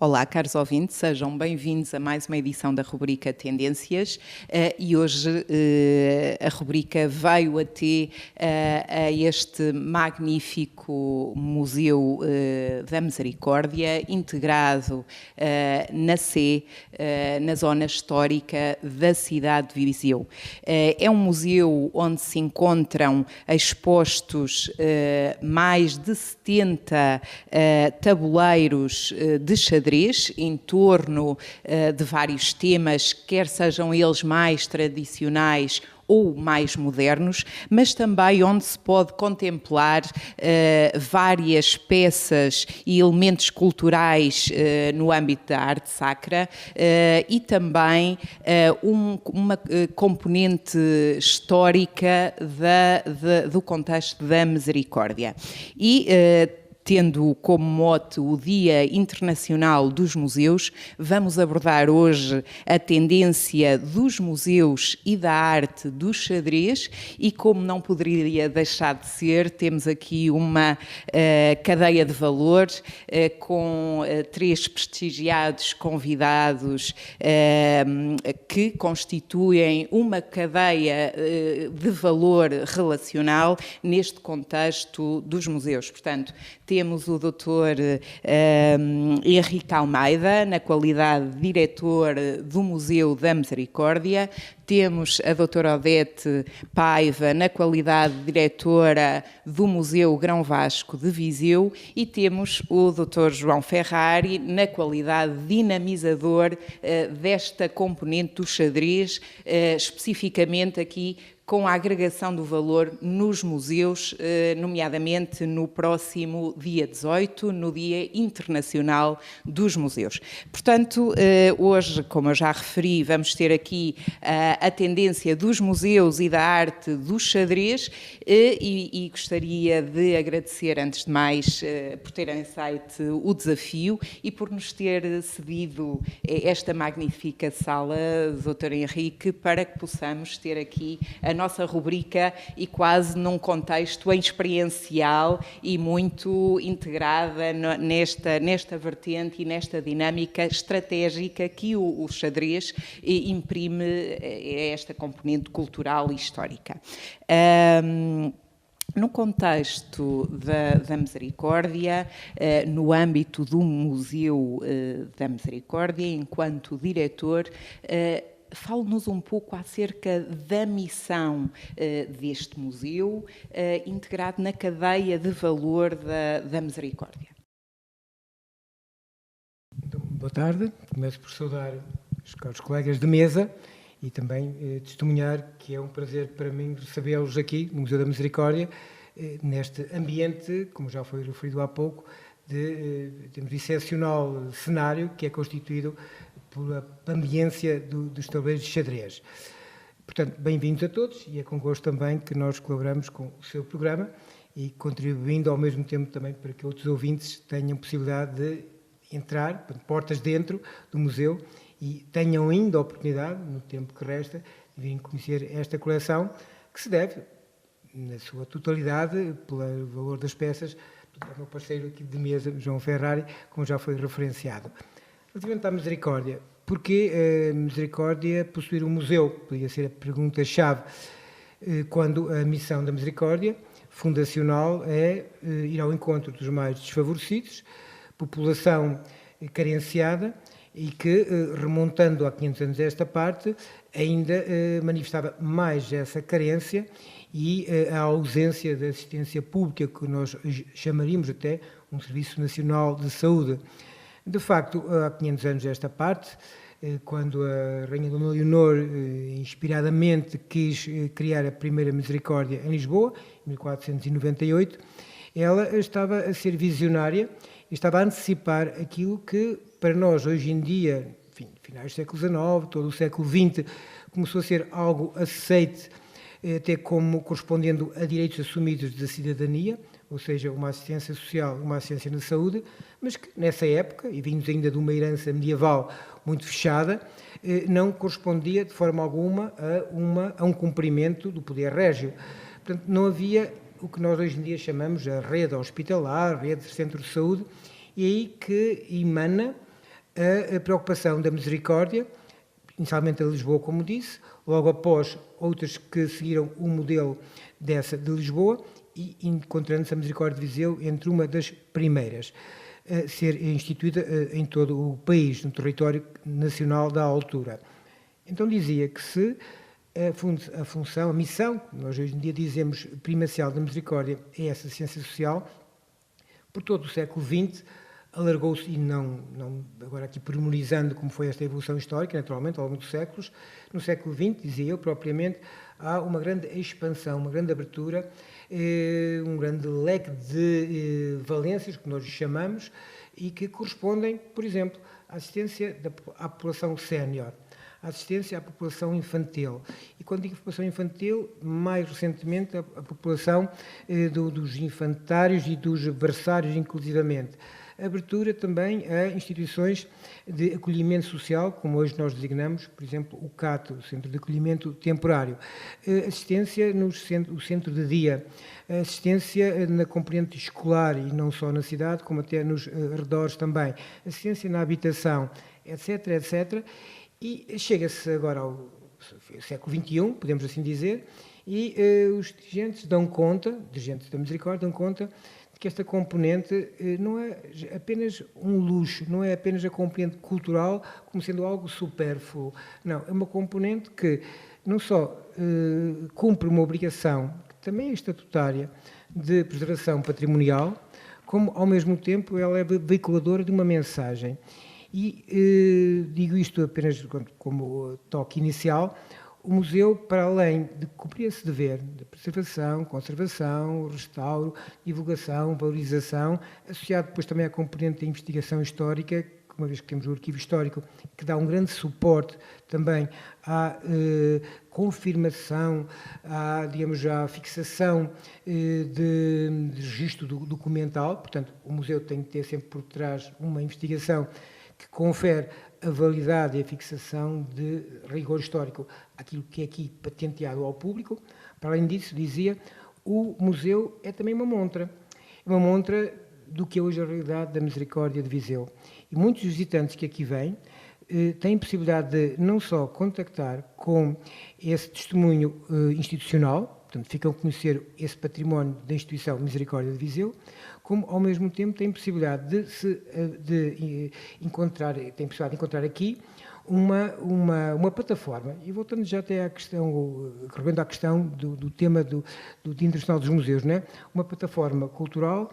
Olá, caros ouvintes, sejam bem-vindos a mais uma edição da rubrica Tendências e hoje a rubrica veio até a este magnífico Museu da Misericórdia, integrado na Sé, na zona histórica da cidade de Viseu. É um museu onde se encontram expostos mais de 70 tabuleiros de xadrez em torno de vários temas, quer sejam eles mais tradicionais ou mais modernos, mas também onde se pode contemplar várias peças e elementos culturais no âmbito da arte sacra e também uma componente histórica do contexto da misericórdia. E tendo como mote o Dia Internacional dos Museus, vamos abordar hoje a tendência dos museus e da arte do xadrez e, como não poderia deixar de ser, temos aqui uma cadeia de valor com três prestigiados convidados que constituem uma cadeia de valor relacional neste contexto dos museus. Portanto, temos o Dr. Henrique Almeida, na qualidade de diretor do Museu da Misericórdia. Temos a doutora Odete Paiva, na qualidade de diretora do Museu Grão Vasco de Viseu, e temos o doutor João Ferrari, na qualidade de dinamizador desta componente do xadrez, especificamente aqui com a agregação do valor nos museus, nomeadamente no próximo dia 18, no Dia Internacional dos Museus. Portanto, hoje, como eu já referi, vamos ter aqui a tendência dos museus e da arte do xadrez e gostaria de agradecer, antes de mais, por terem aceito o desafio e por nos ter cedido esta magnífica sala, Dr. Henrique, para que possamos ter aqui a nossa rubrica e quase num contexto experiencial e muito integrada nesta vertente e nesta dinâmica estratégica que o xadrez imprime a esta componente cultural e histórica. No contexto da Misericórdia, no âmbito do Museu da Misericórdia, enquanto diretor, fale-nos um pouco acerca da missão deste museu, integrado na cadeia de valor da Misericórdia. Então, boa tarde. Começo por saudar os caros colegas de mesa e também testemunhar que é um prazer para mim recebê-los aqui no Museu da Misericórdia, neste ambiente, como já foi referido há pouco, temos excepcional cenário que é constituído pela ambiência dos tabuleiros de xadrez. Portanto, bem-vindos a todos e é com gosto também que nós colaboramos com o seu programa e contribuindo ao mesmo tempo também para que outros ouvintes tenham possibilidade de entrar, portas dentro do museu e tenham ainda a oportunidade, no tempo que resta, de virem conhecer esta coleção que se deve, na sua totalidade, pelo valor das peças, ao meu parceiro aqui de mesa, João Ferrari, como já foi referenciado. Relativamente à Misericórdia, porquê a Misericórdia possuir um museu? Podia ser a pergunta-chave, quando a missão da Misericórdia fundacional é ir ao encontro dos mais desfavorecidos, população carenciada e que, remontando há 500 anos a esta parte, ainda manifestava mais essa carência e a ausência de assistência pública, que nós chamaríamos até um Serviço Nacional de Saúde. De facto, há 500 anos esta parte, quando a Rainha Dona Leonor, inspiradamente, quis criar a primeira Misericórdia em Lisboa, em 1498, ela estava a ser visionária e estava a antecipar aquilo que, para nós, hoje em dia, enfim, finais do século XIX, todo o século XX, começou a ser algo aceite, até como correspondendo a direitos assumidos da cidadania, ou seja, uma assistência social, uma assistência na saúde, mas que nessa época, e vindos ainda de uma herança medieval muito fechada, não correspondia de forma alguma a um cumprimento do poder régio. Portanto, não havia o que nós hoje em dia chamamos a rede hospitalar, a rede de centro de saúde, e aí que emana a preocupação da Misericórdia, inicialmente a Lisboa, como disse, logo após outras que seguiram o modelo dessa de Lisboa, e encontrando-se a Misericórdia de Viseu entre uma das primeiras a ser instituída em todo o país, no território nacional da altura. Então dizia que se a função, a missão, nós hoje em dia dizemos primacial da Misericórdia, é essa ciência social, por todo o século XX, alargou-se, e não agora aqui pormenorizando como foi esta evolução histórica, naturalmente, ao longo dos séculos, no século XX, dizia eu propriamente, há uma grande expansão, uma grande abertura, um grande leque de valências, que nós chamamos, e que correspondem, por exemplo, à assistência à população sénior, à assistência à população infantil. E quando digo população infantil, mais recentemente a população dos infantários e dos berçários, inclusivamente. Abertura também a instituições de acolhimento social, como hoje nós designamos, por exemplo, o CAT, o Centro de Acolhimento Temporário. Assistência no centro de dia, assistência na componente escolar, e não só na cidade, como até nos arredores também, assistência na habitação, etc., etc., e chega-se agora ao século XXI, podemos assim dizer, e os dirigentes da Misericórdia dão conta que esta componente não é apenas um luxo, não é apenas a componente cultural como sendo algo supérfluo. Não, é uma componente que não só cumpre uma obrigação, que também é estatutária, de preservação patrimonial, como, ao mesmo tempo, ela é veiculadora de uma mensagem. E digo isto apenas como toque inicial. O museu, para além de cumprir esse dever de preservação, conservação, restauro, divulgação, valorização, associado depois também à componente da investigação histórica, uma vez que temos o arquivo histórico, que dá um grande suporte também à confirmação, à fixação de registro documental. Portanto, o museu tem que ter sempre por trás uma investigação que confere a validade e a fixação de rigor histórico, aquilo que é aqui patenteado ao público. Para além disso, dizia, o museu é também uma montra do que é hoje a realidade da Misericórdia de Viseu. E muitos visitantes que aqui vêm têm possibilidade de não só contactar com esse testemunho institucional, portanto, ficam a conhecer esse património da instituição Misericórdia de Viseu, como, ao mesmo tempo, têm possibilidade de encontrar aqui uma plataforma. E voltando já até à questão, recorrendo à questão do tema do Dia Internacional dos Museus, não é? Uma plataforma cultural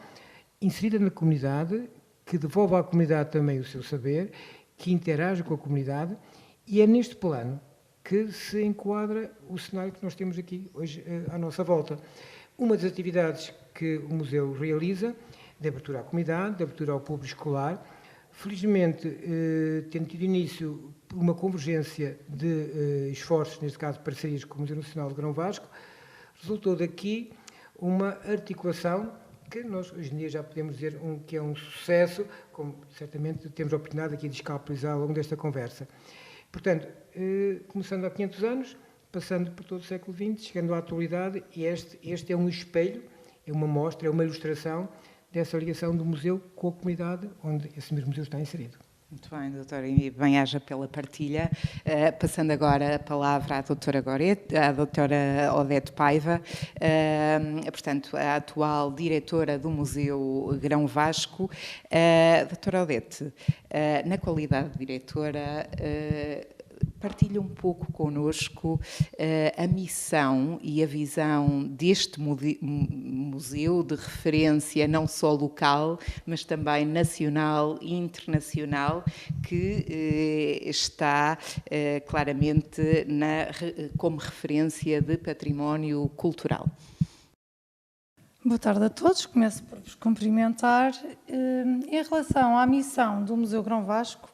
inserida na comunidade, que devolve à comunidade também o seu saber, que interage com a comunidade, e é neste plano que se enquadra o cenário que nós temos aqui hoje à nossa volta. Uma das atividades que o museu realiza, de abertura à comunidade, de abertura ao público escolar, felizmente tendo tido início uma convergência de esforços, neste caso parcerias com o Museu Nacional de Grão Vasco, resultou daqui uma articulação que nós hoje em dia já podemos dizer que é um sucesso, como certamente temos a oportunidade aqui de escalpelizar ao longo desta conversa. Portanto, começando há 500 anos, passando por todo o século XX, chegando à atualidade, e este é um espelho, é uma mostra, é uma ilustração dessa ligação do museu com a comunidade onde esse mesmo museu está inserido. Muito bem, doutora, e bem-aja pela partilha. Passando agora a palavra à doutora Odete Paiva, portanto, a atual diretora do Museu Grão Vasco. Doutora Odete, na qualidade de diretora, partilha um pouco connosco a missão e a visão deste museu de referência não só local, mas também nacional e internacional, que está claramente como referência de património cultural. Boa tarde a todos, começo por vos cumprimentar. Em relação à missão do Museu Grão Vasco,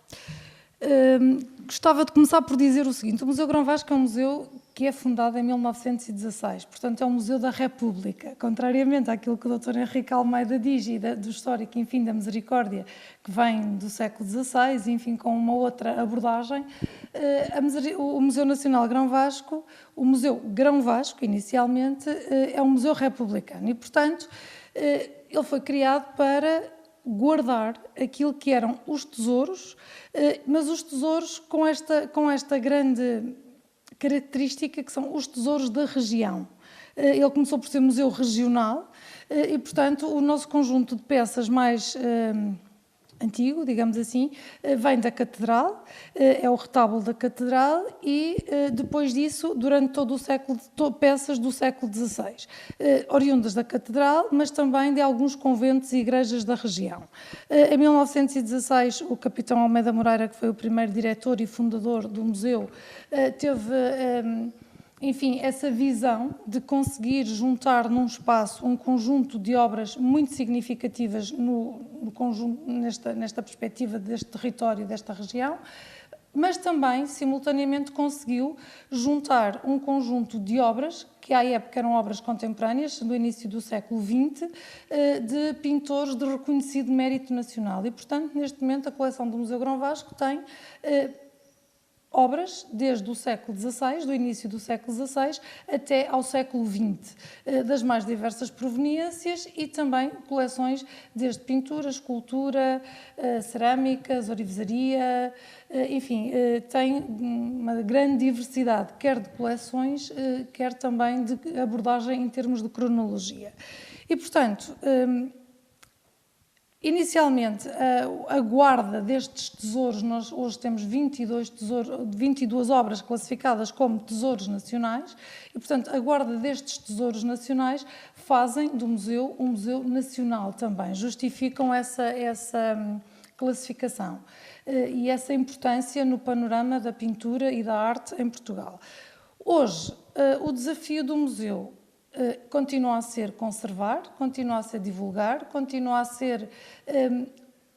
gostava de começar por dizer o seguinte: o Museu Grão Vasco é um museu que é fundado em 1916, portanto é um museu da República, contrariamente àquilo que o Dr. Henrique Almeida diz e do histórico, enfim, da Misericórdia, que vem do século XVI, enfim, com uma outra abordagem. O Museu Nacional Grão Vasco, o Museu Grão Vasco, inicialmente, é um museu republicano e, portanto, ele foi criado para guardar aquilo que eram os tesouros, mas os tesouros com esta grande característica que são os tesouros da região. Ele começou por ser museu regional e, portanto, o nosso conjunto de peças mais antigo, digamos assim, vem da Catedral, é o retábulo da Catedral e, depois disso, durante todo o século, peças do século XVI, oriundas da Catedral, mas também de alguns conventos e igrejas da região. Em 1916, o capitão Almeida Moreira, que foi o primeiro diretor e fundador do museu, teve... enfim, essa visão de conseguir juntar num espaço um conjunto de obras muito significativas no conjunto, nesta perspectiva deste território, desta região, mas também, simultaneamente, conseguiu juntar um conjunto de obras, que à época eram obras contemporâneas, do início do século XX, de pintores de reconhecido mérito nacional. E, portanto, neste momento, a coleção do Museu Grão Vasco tem obras desde o século XVI, do início do século XVI, até ao século XX, das mais diversas proveniências e também coleções desde pintura, escultura, cerâmicas, orivesaria, enfim, tem uma grande diversidade, quer de coleções, quer também de abordagem em termos de cronologia. E, portanto, inicialmente, a guarda destes tesouros, nós hoje temos 22 obras classificadas como tesouros nacionais e, portanto, a guarda destes tesouros nacionais fazem do museu um museu nacional também, justificam essa classificação e essa importância no panorama da pintura e da arte em Portugal. Hoje, o desafio do museu continua a ser conservar, continua a ser divulgar, continua a ser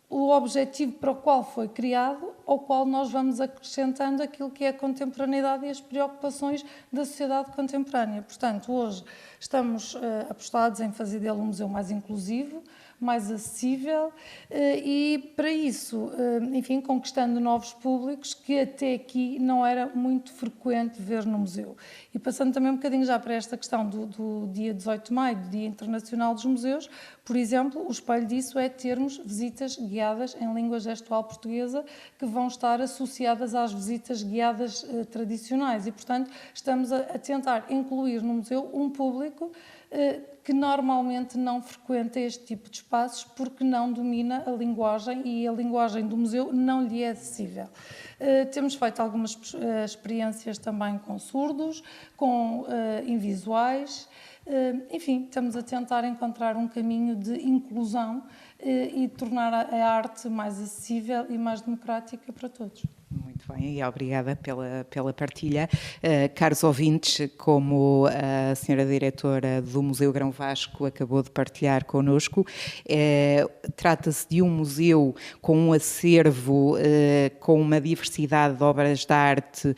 o objetivo para o qual foi criado, ao qual nós vamos acrescentando aquilo que é a contemporaneidade e as preocupações da sociedade contemporânea. Portanto, hoje estamos apostados em fazer dele um museu mais inclusivo, mais acessível e, para isso, enfim, conquistando novos públicos que até aqui não era muito frequente ver no museu. E passando também um bocadinho já para esta questão do dia 18 de maio, do Dia Internacional dos Museus, por exemplo, o espelho disso é termos visitas guiadas em língua gestual portuguesa que vão estar associadas às visitas guiadas tradicionais e, portanto, estamos a tentar incluir no museu um público que normalmente não frequenta este tipo de espaços porque não domina a linguagem e a linguagem do museu não lhe é acessível. Temos feito algumas experiências também com surdos, com invisuais, enfim, estamos a tentar encontrar um caminho de inclusão e tornar a arte mais acessível e mais democrática para todos. Muito bem, e obrigada pela partilha. Caros ouvintes, como a senhora diretora do Museu Grão Vasco acabou de partilhar connosco, trata-se de um museu com um acervo, com uma diversidade de obras de arte,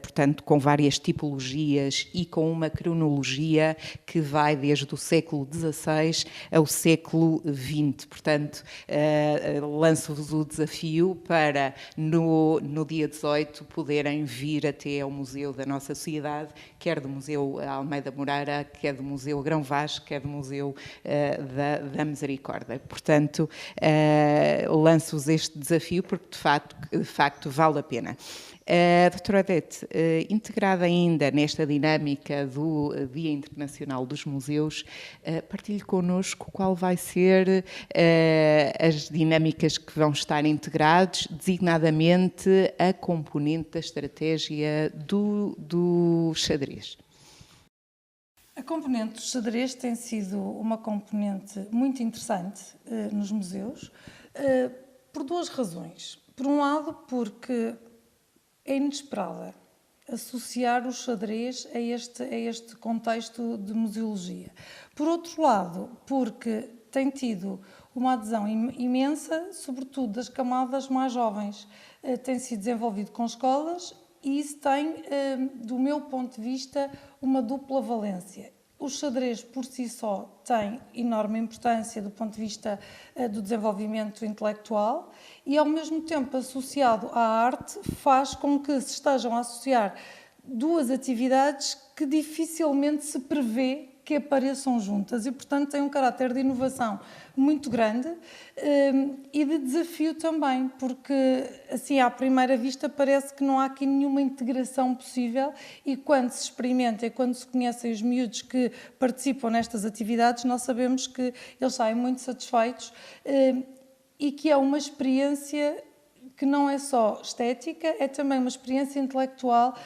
portanto, com várias tipologias e com uma cronologia que vai desde o século XVI ao século XX. Portanto, lanço-vos o desafio para, no dia 18, poderem vir até ao museu da nossa sociedade, quer do Museu Almeida Moreira, quer do Museu Grão Vasco, quer do Museu da Misericórdia. Portanto, lanço-vos este desafio porque, de facto, vale a pena. Doutora Odete, integrada ainda nesta dinâmica do Dia Internacional dos Museus, partilhe connosco qual vai ser as dinâmicas que vão estar integrados, designadamente a componente da estratégia do xadrez. A componente do xadrez tem sido uma componente muito interessante nos museus, por duas razões. Por um lado, porque é inesperada associar o xadrez a este contexto de museologia. Por outro lado, porque tem tido uma adesão imensa, sobretudo das camadas mais jovens. Tem sido desenvolvido com escolas e isso tem, do meu ponto de vista, uma dupla valência. O xadrez, por si só, tem enorme importância do ponto de vista do desenvolvimento intelectual e, ao mesmo tempo, associado à arte, faz com que se estejam a associar duas atividades que dificilmente se prevê que apareçam juntas e, portanto, tem um caráter de inovação muito grande e de desafio também, porque, assim, à primeira vista parece que não há aqui nenhuma integração possível e quando se experimenta e quando se conhecem os miúdos que participam nestas atividades, nós sabemos que eles saem muito satisfeitos e que é uma experiência que não é só estética, é também uma experiência intelectual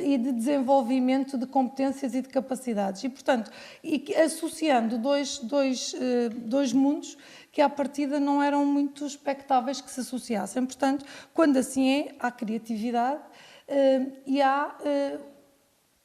e de desenvolvimento de competências e de capacidades. E, portanto, associando dois mundos que, à partida, não eram muito expectáveis que se associassem. Portanto, quando assim é, há criatividade e há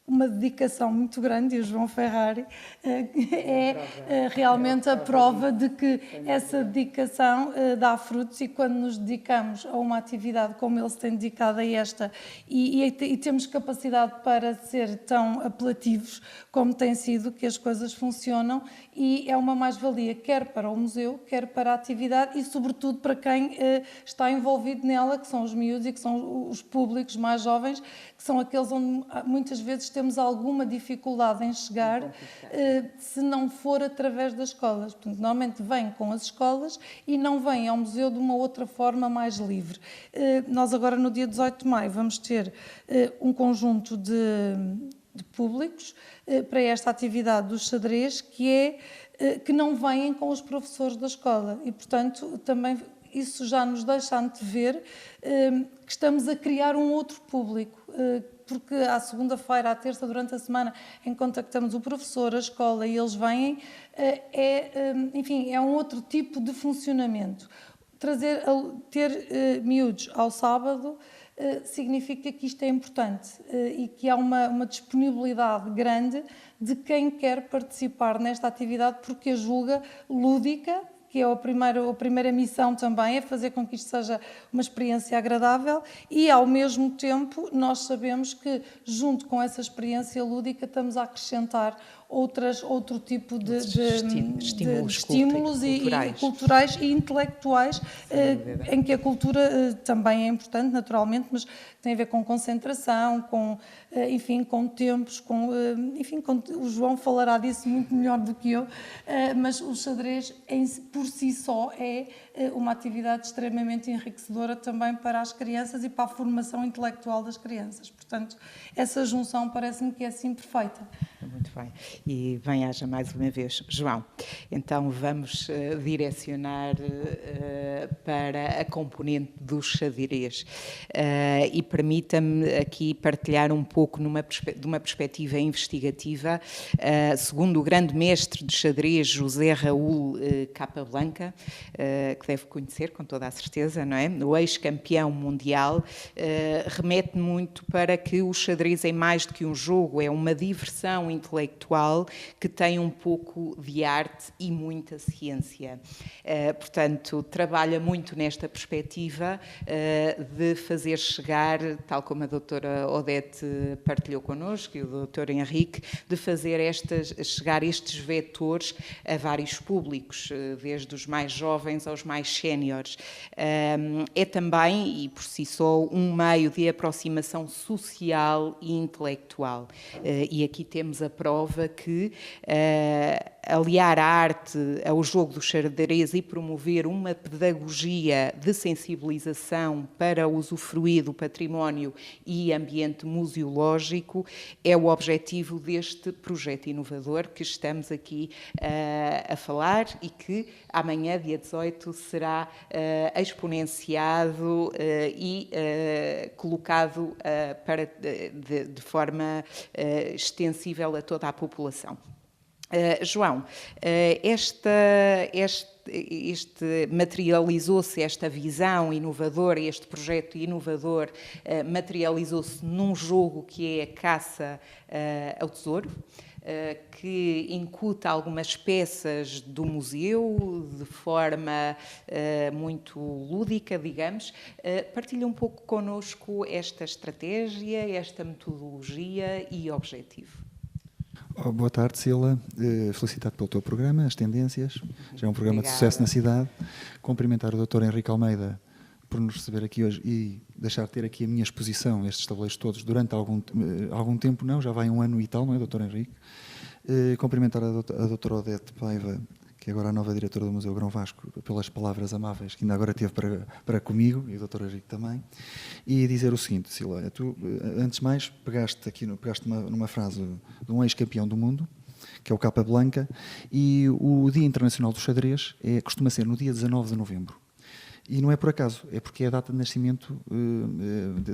uma dedicação muito grande, e o João Ferrari é realmente a prova de que essa dedicação dá frutos e quando nos dedicamos a uma atividade como ele se tem dedicado a esta e temos capacidade para ser tão apelativos como tem sido, que as coisas funcionam e é uma mais-valia quer para o museu, quer para a atividade e sobretudo para quem está envolvido nela, que são os miúdos e que são os públicos mais jovens, que são aqueles onde muitas vezes temos alguma dificuldade em chegar se não for através das escolas. Portanto, normalmente vêm com as escolas e não vêm ao museu de uma outra forma mais livre. Nós agora no dia 18 de maio vamos ter um conjunto de públicos para esta atividade do xadrez que não vêm com os professores da escola e, portanto, também isso já nos deixa antever que estamos a criar um outro público, porque à segunda-feira, à terça, durante a semana, em que contactamos o professor, a escola e eles vêm, enfim, é um outro tipo de funcionamento. Ter miúdos ao sábado significa que isto é importante e que há uma disponibilidade grande de quem quer participar nesta atividade porque a julga lúdica, que é a primeira missão também, é fazer com que isto seja uma experiência agradável e, ao mesmo tempo, nós sabemos que, junto com essa experiência lúdica, estamos a acrescentar outro tipo de estímulos culturais e intelectuais, em que a cultura também é importante, naturalmente, mas tem a ver com concentração, com tempos, o João falará disso muito melhor do que eu, mas o xadrez por si só é uma atividade extremamente enriquecedora também para as crianças e para a formação intelectual das crianças. Portanto, essa junção parece-me que é assim perfeita. Muito bem. E bem-aja mais uma vez. João, então vamos direcionar para a componente do xadrez e permita-me aqui partilhar um pouco de uma perspectiva investigativa. Segundo o grande mestre de xadrez, José Raul Capablanca, que deve conhecer com toda a certeza, não é? O ex-campeão mundial, remete muito para que o xadrez é mais do que um jogo, é uma diversão intelectual que tem um pouco de arte e muita ciência. Portanto, trabalha muito nesta perspectiva de fazer chegar, tal como a doutora Odete partilhou connosco e o doutor Henrique, de fazer chegar estes vetores a vários públicos, desde os mais jovens aos mais séniores. É também, e por si só, um meio de aproximação social e intelectual. E aqui temos a prova que aliar a arte ao jogo do xadrez e promover uma pedagogia de sensibilização para usufruir do património e ambiente museológico é o objetivo deste projeto inovador que estamos aqui a falar e que amanhã, dia 18, será exponenciado e colocado de forma extensível a toda a população. João, materializou-se esta visão inovadora, este projeto inovador materializou-se num jogo que é a caça ao tesouro, que incuta algumas peças do museu de forma muito lúdica, digamos. Partilha um pouco connosco esta estratégia, esta metodologia e objetivo. Boa tarde, Sila. Felicitado pelo teu programa, As Tendências. Já é um programa de sucesso na cidade. Cumprimentar o Dr. Henrique Almeida por nos receber aqui hoje e deixar de ter aqui a minha exposição, estes tabuleiros todos, durante algum tempo, não, já vai um ano e tal, não é, Dr. Henrique? Cumprimentar a doutora Odete Paiva, que é agora a nova diretora do Museu Grão Vasco, pelas palavras amáveis que ainda agora teve para comigo, e o doutor Henrique também, e dizer o seguinte, Silóia, tu, antes de mais, pegaste numa frase de um ex-campeão do mundo, que é o Capablanca, e o Dia Internacional do Xadrez costuma ser no dia 19 de novembro. E não é por acaso, é porque é a data de nascimento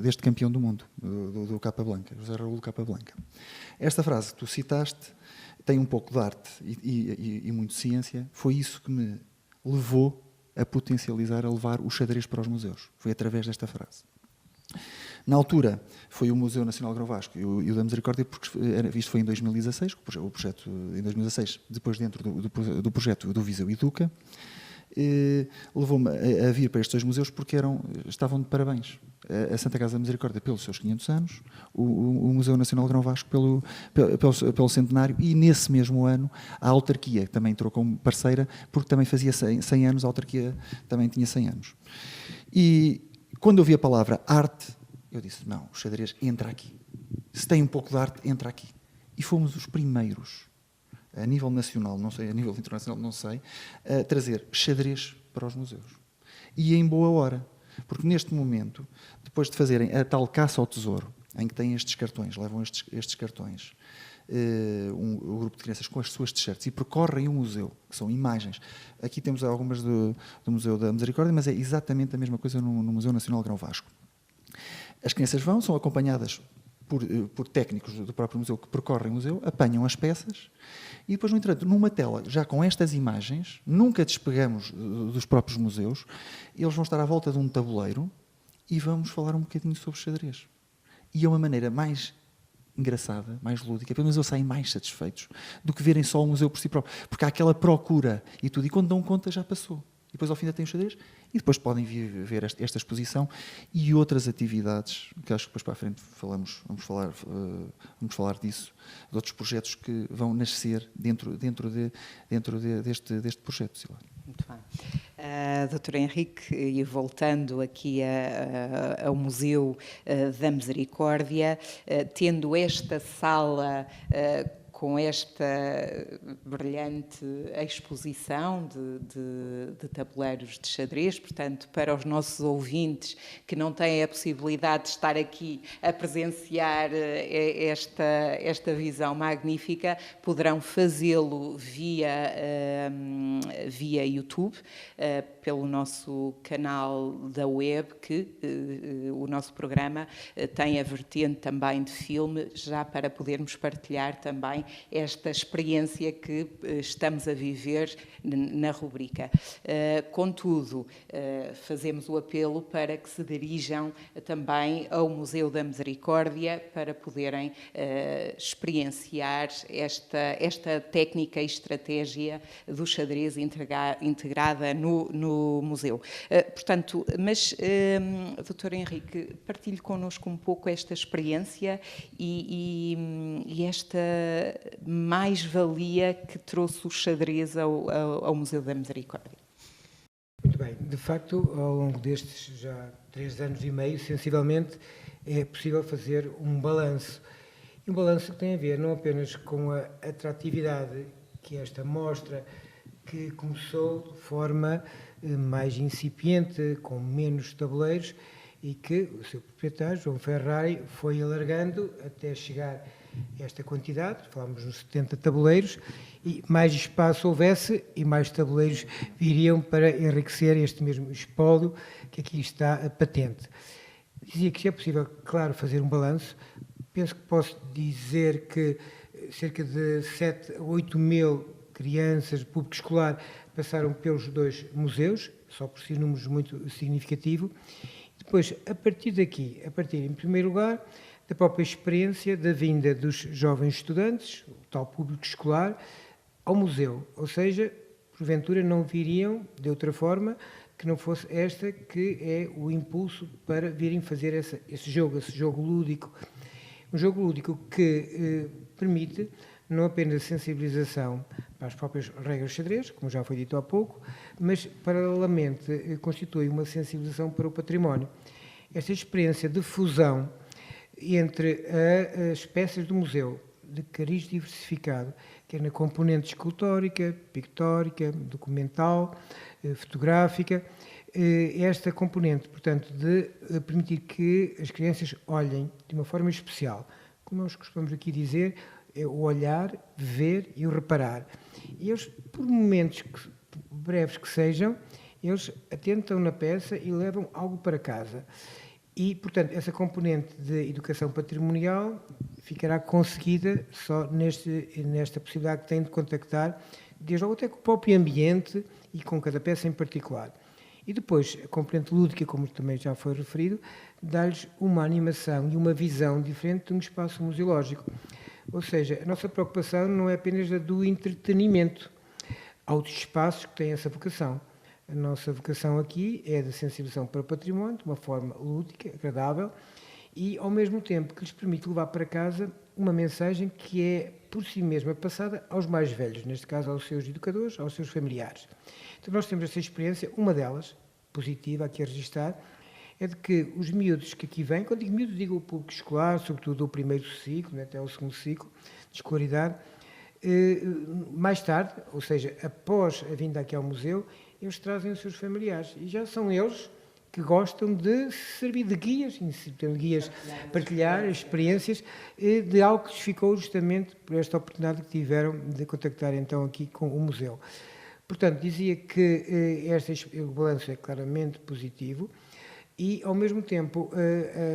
deste campeão do mundo, do Capablanca, José Raul Capablanca. Esta frase que tu citaste tem um pouco de arte e muito ciência. Foi isso que me levou a potencializar, a levar o xadrez para os museus. Foi através desta frase. Na altura, foi o Museu Nacional Grão Vasco e o da Misericórdia, porque isto foi em 2016, o projeto em 2016, depois dentro do projeto do Viseu Educa, levou-me a vir para estes dois museus porque estavam de parabéns. A Santa Casa da Misericórdia pelos seus 500 anos, o Museu Nacional Grão Vasco pelo centenário, e nesse mesmo ano a autarquia também entrou como parceira, porque também fazia 100 anos, a autarquia também tinha 100 anos. E quando eu vi a palavra arte, eu disse, não, o xadrez entra aqui. Se tem um pouco de arte, entra aqui. E fomos os primeiros, a nível nacional, não sei, a nível internacional, não sei, a trazer xadrez para os museus. E em boa hora. Porque neste momento, depois de fazerem a tal caça ao tesouro, em que têm estes cartões, levam estes cartões, o grupo de crianças com as suas t-shirts e percorrem o museu, que são imagens. Aqui temos algumas do Museu da Misericórdia, mas é exatamente a mesma coisa no Museu Nacional Grão Vasco. As crianças são acompanhadas por técnicos do próprio museu que percorrem o museu, apanham as peças e depois, no entanto, numa tela, já com estas imagens, nunca despegamos dos próprios museus, eles vão estar à volta de um tabuleiro e vamos falar um bocadinho sobre xadrez. E é uma maneira mais engraçada, mais lúdica, pelo menos eles saem mais satisfeitos do que verem só o museu por si próprio, porque há aquela procura e tudo, e quando dão conta já passou. E depois ao fim ainda tem o xadrez, e depois podem vir ver esta exposição e outras atividades, que acho que depois para a frente vamos falar disso, de outros projetos que vão nascer dentro deste projeto, Silóia. Muito bem. Doutor Henrique, e voltando aqui ao Museu da Misericórdia, tendo esta sala com esta brilhante exposição de tabuleiros de xadrez, portanto, para os nossos ouvintes que não têm a possibilidade de estar aqui a presenciar esta visão magnífica, poderão fazê-lo via YouTube, pelo nosso canal da web, que o nosso programa tem a vertente também de filme, já para podermos partilhar também esta experiência que estamos a viver na rubrica. Contudo, fazemos o apelo para que se dirijam também ao Museu da Misericórdia para poderem experienciar esta técnica e estratégia do xadrez integrada no museu. Portanto, mas, Dr. Henrique, partilhe connosco um pouco esta experiência e esta mais-valia que trouxe o xadrez ao Museu da Misericórdia. Muito bem. De facto, ao longo destes já 3 anos e meio, sensivelmente, é possível fazer um balanço. E um balanço que tem a ver não apenas com a atratividade que esta mostra, que começou de forma mais incipiente, com menos tabuleiros, e que o seu proprietário, João Ferrari, foi alargando até chegar a esta quantidade, falámos nos 70 tabuleiros, e mais espaço houvesse e mais tabuleiros viriam para enriquecer este mesmo espólio que aqui está patente. Dizia que é possível, claro, fazer um balanço. Penso que posso dizer que cerca de 7 a 8 mil crianças, público escolar, passaram pelos 2 museus, só por si números muito significativo. Depois, a partir daqui, em primeiro lugar, da própria experiência da vinda dos jovens estudantes, o tal público escolar, ao museu. Ou seja, porventura não viriam de outra forma que não fosse esta que é o impulso para virem fazer esse jogo lúdico. Um jogo lúdico que permite não apenas a sensibilização para as próprias regras de xadrez, como já foi dito há pouco, mas, paralelamente, constitui uma sensibilização para o património. Esta experiência de fusão entre as peças do museu, de cariz diversificado, quer na componente escultórica, pictórica, documental, fotográfica. Esta componente, portanto, de permitir que as crianças olhem de uma forma especial. Como nós costumamos aqui dizer, é o olhar, ver e o reparar. E eles, por momentos breves que sejam, eles atentam na peça e levam algo para casa. E, portanto, essa componente de educação patrimonial ficará conseguida só nesta possibilidade que têm de contactar, desde logo até com o próprio ambiente e com cada peça em particular. E depois, a componente lúdica, como também já foi referido, dá-lhes uma animação e uma visão diferente de um espaço museológico. Ou seja, a nossa preocupação não é apenas a do entretenimento. Há outros espaços que têm essa vocação. A nossa vocação aqui é da sensibilização para o património, de uma forma lúdica, agradável, e ao mesmo tempo que lhes permite levar para casa uma mensagem que é, por si mesma, passada aos mais velhos, neste caso aos seus educadores, aos seus familiares. Então nós temos essa experiência, uma delas, positiva, aqui a registrar, é de que os miúdos que aqui vêm, quando digo miúdos, digo o público escolar, sobretudo o primeiro ciclo, até o segundo ciclo de escolaridade, mais tarde, ou seja, após a vinda aqui ao museu, eles trazem os seus familiares e já são eles que gostam de servir de guias, partilhar experiências de algo que lhes ficou justamente por esta oportunidade que tiveram de contactar então aqui com o museu. Portanto, dizia que o balanço é claramente positivo e, ao mesmo tempo,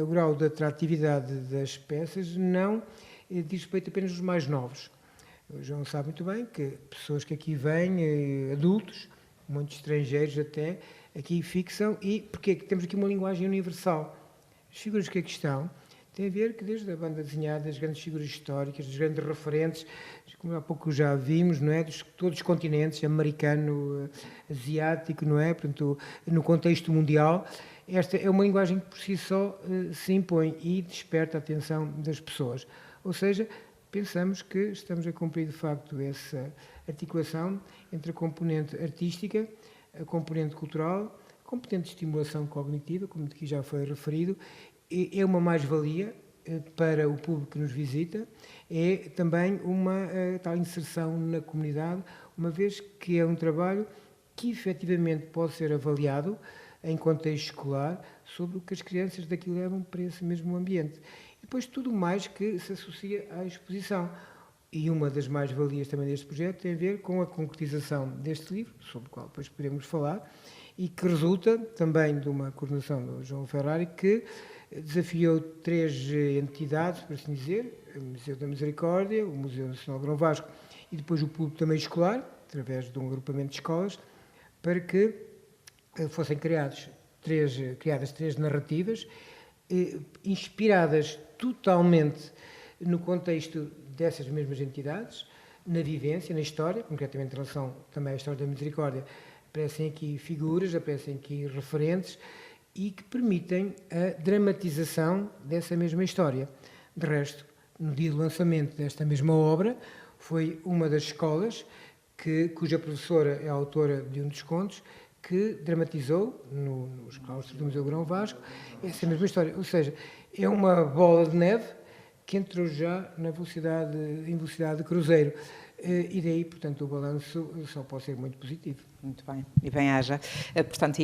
o grau de atratividade das peças não diz respeito apenas aos mais novos. O João sabe muito bem que pessoas que aqui vêm, adultos, muitos estrangeiros até, aqui fixam, e porque temos aqui uma linguagem universal. As figuras que aqui estão têm a ver que desde a banda desenhada, das grandes figuras históricas, dos grandes referentes, como há pouco já vimos, não é? De todos os continentes, americano, asiático, não é? Portanto, no contexto mundial, esta é uma linguagem que por si só se impõe e desperta a atenção das pessoas. Ou seja, pensamos que estamos a cumprir, de facto, essa articulação entre a componente artística, a componente cultural, a componente de estimulação cognitiva, como aqui já foi referido, é uma mais-valia para o público que nos visita, é também uma tal inserção na comunidade, uma vez que é um trabalho que efetivamente pode ser avaliado em contexto escolar sobre o que as crianças daqui levam para esse mesmo ambiente. E depois tudo mais que se associa à exposição. E uma das mais-valias também deste projeto tem a ver com a concretização deste livro, sobre o qual depois podemos falar, e que resulta também de uma coordenação do João Ferrari, que desafiou 3 entidades, por assim dizer, o Museu da Misericórdia, o Museu Nacional de Grão Vasco e depois o público também escolar, através de um agrupamento de escolas, para que fossem criadas 3 narrativas, inspiradas totalmente no contexto dessas mesmas entidades, na vivência, na história, concretamente em relação também à história da Misericórdia, aparecem aqui figuras, aparecem aqui referentes e que permitem a dramatização dessa mesma história. De resto, no dia do lançamento desta mesma obra, foi uma das escolas cuja professora é a autora de um dos contos, que dramatizou nos claustros do Museu Grão Vasco essa mesma história. Ou seja, é uma bola de neve que entrou já em velocidade de cruzeiro. E daí, portanto, o balanço só pode ser muito positivo. Muito bem, e bem haja. Portanto,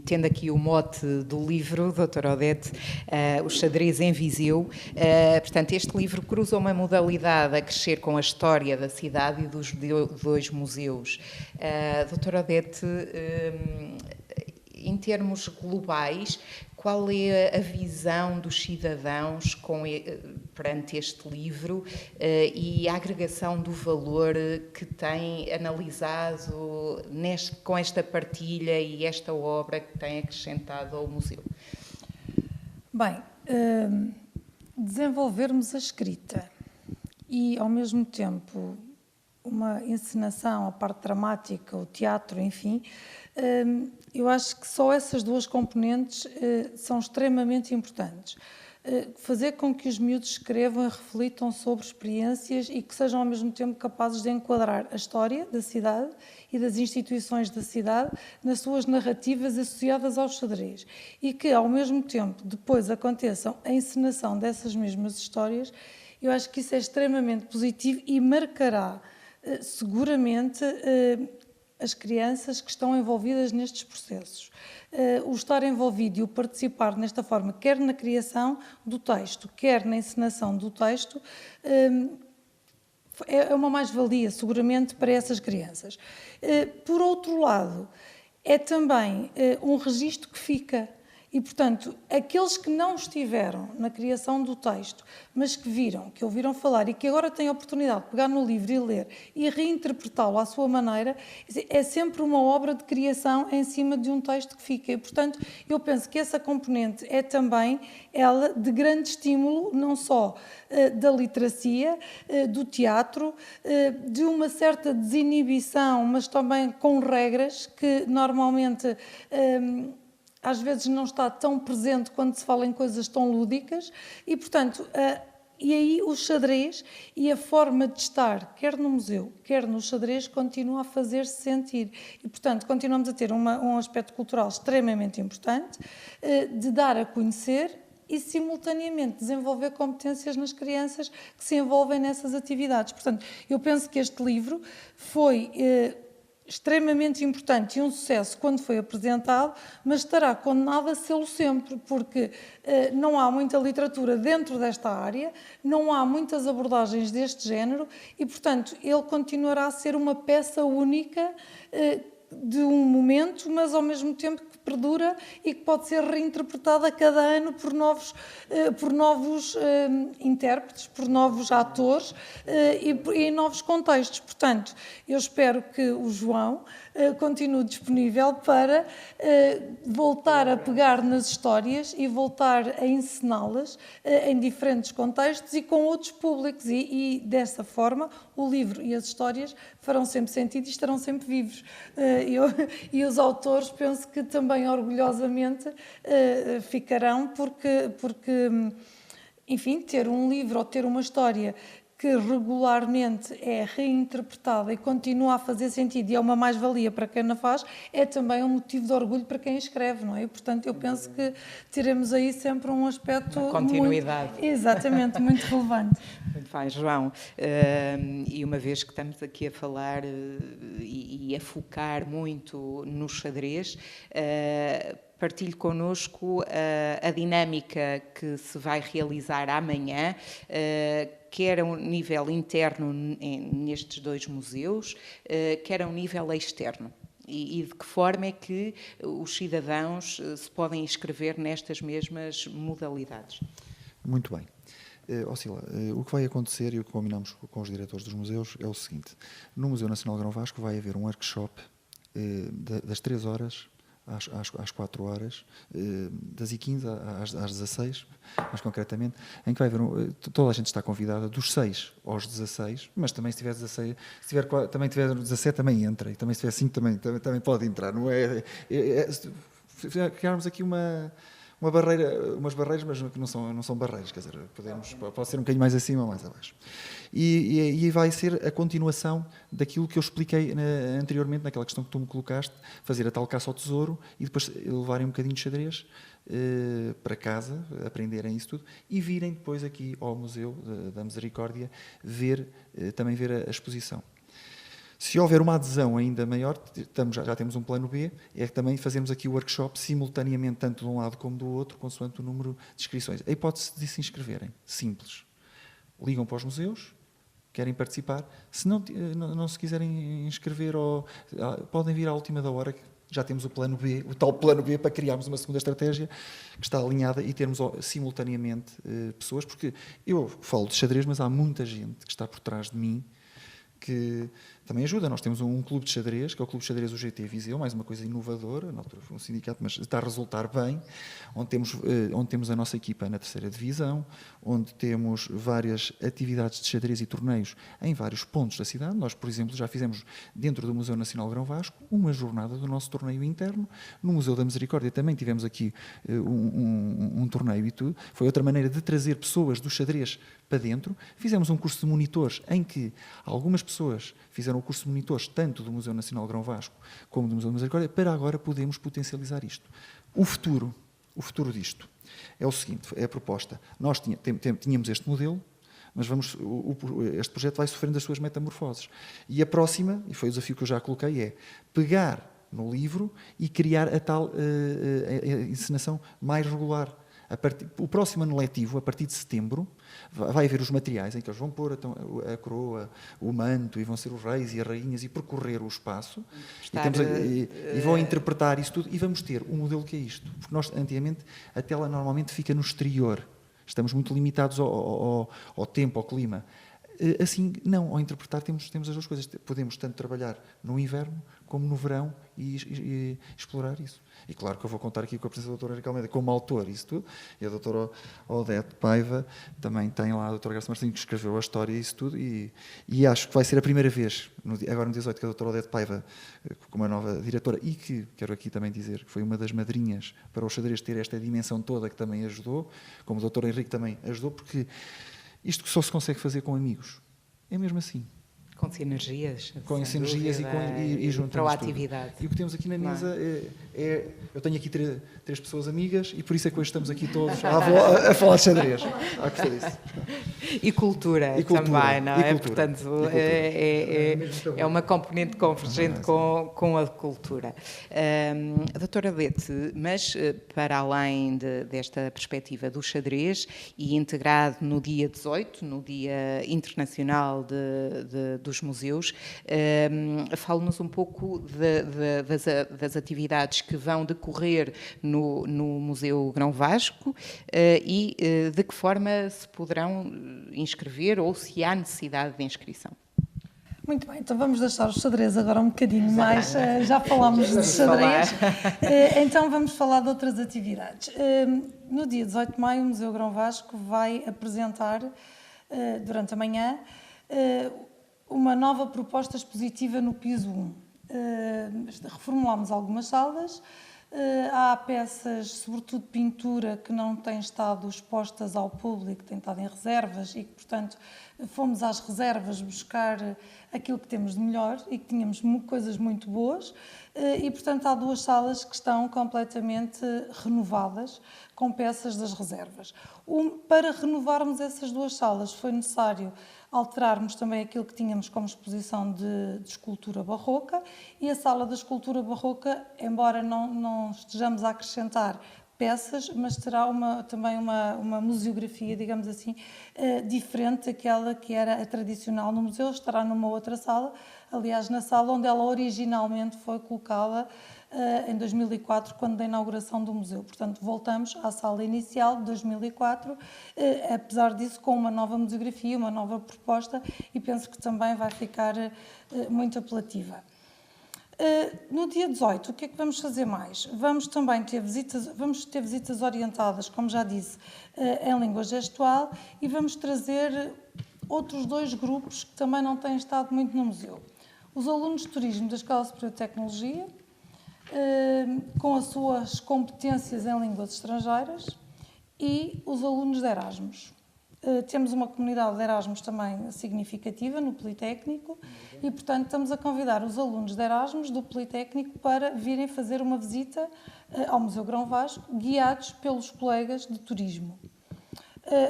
tendo aqui o mote do livro, doutora Odete, O Xadrez em Viseu, portanto, este livro cruza uma modalidade a crescer com a história da cidade e dos 2 museus. Doutora Odete, em termos globais, qual é a visão dos cidadãos perante este livro e a agregação do valor que tem analisado com esta partilha e esta obra que tem acrescentado ao museu? Bem, desenvolvermos a escrita e, ao mesmo tempo, uma encenação, a parte dramática, o teatro, enfim, eu acho que só essas 2 componentes são extremamente importantes. Fazer com que os miúdos escrevam e reflitam sobre experiências e que sejam ao mesmo tempo capazes de enquadrar a história da cidade e das instituições da cidade nas suas narrativas associadas ao xadrez e que ao mesmo tempo depois aconteçam a encenação dessas mesmas histórias Eu acho que isso é extremamente positivo e marcará seguramente as crianças que estão envolvidas nestes processos. O estar envolvido e o participar nesta forma, quer na criação do texto, quer na encenação do texto, é uma mais-valia, seguramente, para essas crianças. Por outro lado, é também um registro que fica. E, portanto, aqueles que não estiveram na criação do texto, mas que viram, que ouviram falar e que agora têm a oportunidade de pegar no livro e ler e reinterpretá-lo à sua maneira, é sempre uma obra de criação em cima de um texto que fica. E, portanto, eu penso que essa componente é também, ela, de grande estímulo, não só da literacia, do teatro, de uma certa desinibição, mas também com regras que normalmente às vezes não está tão presente quando se fala em coisas tão lúdicas e, portanto, e aí o xadrez e a forma de estar, quer no museu, quer no xadrez, continua a fazer-se sentir. E, portanto, continuamos a ter um aspecto cultural extremamente importante, de dar a conhecer e, simultaneamente, desenvolver competências nas crianças que se envolvem nessas atividades. Portanto, eu penso que este livro foi extremamente importante e um sucesso quando foi apresentado, mas estará condenado a sê-lo sempre, porque não há muita literatura dentro desta área, não há muitas abordagens deste género e, portanto, ele continuará a ser uma peça única de um momento, mas ao mesmo tempo que perdura e que pode ser reinterpretada a cada ano por novos intérpretes, por novos atores e em novos contextos. Portanto, eu espero que o João continue disponível para voltar a pegar nas histórias e voltar a encená-las em diferentes contextos e com outros públicos e dessa forma o livro e as histórias farão sempre sentido e estarão sempre vivos. E os autores penso que também orgulhosamente ficarão porque, enfim, ter um livro ou ter uma história que regularmente é reinterpretada e continua a fazer sentido e é uma mais-valia para quem a faz, é também um motivo de orgulho para quem escreve, não é? E, portanto, eu penso que teremos aí sempre um aspecto... Uma continuidade. Exatamente, muito relevante. Muito bem, João. E uma vez que estamos aqui a falar e a focar muito no xadrez, partilhe connosco a dinâmica que se vai realizar amanhã, quer a um nível interno nestes dois museus, quer a um nível externo. E de que forma é que os cidadãos se podem inscrever nestas mesmas modalidades? Muito bem. Ocila, o que vai acontecer e o que combinamos com os diretores dos museus é o seguinte. No Museu Nacional de Grão Vasco vai haver um workshop das 3 horas às 4 horas, das 15 às 16, mais concretamente, em que vai haver, toda a gente está convidada, dos 6 aos 16, mas também se tiver 16, também tiver 17 também entra, e também se tiver 5 também pode entrar, não é? Criarmos aqui umas barreiras, mas que não são barreiras, quer dizer, pode ser um bocadinho mais acima ou mais abaixo. E vai ser a continuação daquilo que eu expliquei anteriormente, naquela questão que tu me colocaste, fazer a tal caça ao tesouro e depois levarem um bocadinho de xadrez para casa, aprenderem isso tudo, e virem depois aqui ao Museu da Misericórdia também ver a exposição. Se houver uma adesão ainda maior, já temos um plano B, é também fazermos aqui o workshop simultaneamente, tanto de um lado como do outro, consoante o número de inscrições. A hipótese de se inscreverem, simples. Ligam para os museus, querem participar. Se não se quiserem inscrever, podem vir à última da hora, que já temos o plano B, o tal plano B, para criarmos uma segunda estratégia que está alinhada e termos simultaneamente pessoas, porque eu falo de xadrez, mas há muita gente que está por trás de mim que também ajuda. Nós temos um clube de xadrez, que é o Clube de Xadrez UGT Viseu, mais uma coisa inovadora, na altura foi um sindicato, mas está a resultar bem, onde temos a nossa equipa na 3ª divisão, onde temos várias atividades de xadrez e torneios em vários pontos da cidade. Nós, por exemplo, já fizemos dentro do Museu Nacional de Grão Vasco uma jornada do nosso torneio interno. No Museu da Misericórdia também tivemos aqui um torneio e tudo. Foi outra maneira de trazer pessoas do xadrez para dentro. Fizemos um curso de monitores em que algumas pessoas fizeram o curso de monitores tanto do Museu Nacional de Grão Vasco como do Museu da Misericórdia, para agora podermos potencializar isto. O futuro disto é o seguinte, é a proposta. Nós tínhamos este modelo, mas este projeto vai sofrendo as suas metamorfoses. E a próxima, e foi o desafio que eu já coloquei, é pegar no livro e criar a tal encenação mais regular. O próximo ano letivo, a partir de setembro, vai haver os materiais em que eles vão pôr a coroa, o manto, e vão ser os reis e as rainhas, e percorrer o espaço, e vão interpretar isso tudo, e vamos ter um modelo que é isto. Porque nós, antigamente, a tela normalmente fica no exterior. Estamos muito limitados ao tempo, ao clima. Assim, não, ao interpretar temos as duas coisas. Podemos tanto trabalhar no inverno como no verão e explorar isso. E claro que eu vou contar aqui com a presença da doutora Henrique Almeida como autor, isso tudo, e a doutora Odete Paiva também tem lá a doutora Garcia Martins que escreveu a história e isso tudo, e acho que vai ser a primeira vez, agora no dia 18, que a doutora Odete Paiva, como a nova diretora, e que, quero aqui também dizer, que foi uma das madrinhas para o xadrez ter esta dimensão toda, que também ajudou, como o doutor Henrique também ajudou, porque isto só se consegue fazer com amigos. É mesmo assim. Com sinergias. Com sinergias e juntando proatividade. E o que temos aqui na mesa eu tenho aqui três pessoas amigas e por isso é que hoje estamos aqui todos a falar de xadrez. E cultura também, não é? Portanto, é uma componente convergente com a cultura. A doutora Odete, mas para além desta perspectiva do xadrez e integrado no dia 18, no Dia Internacional dos Museus, fale-nos um pouco das atividades que vão decorrer no Museu Grão Vasco e de que forma se poderão inscrever ou se há necessidade de inscrição. Muito bem, então vamos deixar o xadrez agora um bocadinho mais, já falámos de xadrez, então vamos falar de outras atividades. No dia 18 de maio o Museu Grão Vasco vai apresentar, durante a manhã, uma nova proposta expositiva no piso 1. Reformulámos algumas salas, há peças, sobretudo pintura, que não têm estado expostas ao público, têm estado em reservas e que, portanto, fomos às reservas buscar aquilo que temos de melhor e que tínhamos coisas muito boas e, portanto, há duas salas que estão completamente renovadas com peças das reservas. Para renovarmos essas duas salas foi necessário alterarmos também aquilo que tínhamos como exposição de escultura barroca e a sala da escultura barroca, embora não estejamos a acrescentar peças, mas terá também uma museografia, digamos assim, diferente daquela que era a tradicional no museu, estará numa outra sala, aliás, na sala onde ela originalmente foi colocada em 2004, quando da inauguração do museu. Portanto, voltamos à sala inicial de 2004, apesar disso com uma nova museografia, uma nova proposta, e penso que também vai ficar muito apelativa. No dia 18, o que é que vamos fazer mais? Vamos também ter visitas orientadas, como já disse, em língua gestual, e vamos trazer outros dois grupos que também não têm estado muito no museu. Os alunos de turismo da Escola Superior de Tecnologia, com as suas competências em línguas estrangeiras, e os alunos de Erasmus. Temos uma comunidade de Erasmus também significativa no Politécnico e, portanto, estamos a convidar os alunos de Erasmus do Politécnico para virem fazer uma visita ao Museu Grão Vasco, guiados pelos colegas de turismo.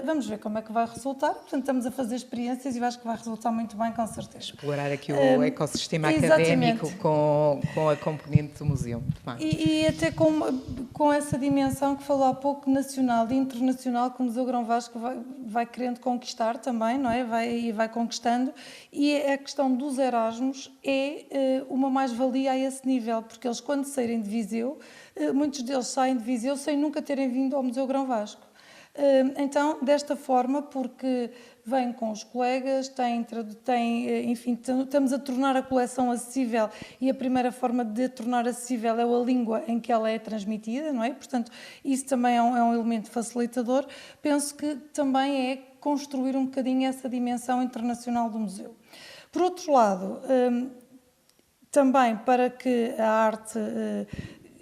Vamos ver como é que vai resultar. Portanto, estamos a fazer experiências e acho que vai resultar muito bem, com certeza. Explorar aqui o ecossistema académico com a componente do museu. E até com essa dimensão que falou há pouco, nacional e internacional, que o Museu Grão Vasco vai querendo conquistar também, não é? Vai conquistando. E a questão dos Erasmus é uma mais-valia a esse nível, porque eles, quando saírem de Viseu, muitos deles saem de Viseu sem nunca terem vindo ao Museu Grão Vasco. Então, desta forma, porque vêm com os colegas, enfim, estamos a tornar a coleção acessível e a primeira forma de a tornar acessível é a língua em que ela é transmitida, não é? Portanto, isso também é um elemento facilitador. Penso que também é construir um bocadinho essa dimensão internacional do museu. Por outro lado, também para que a arte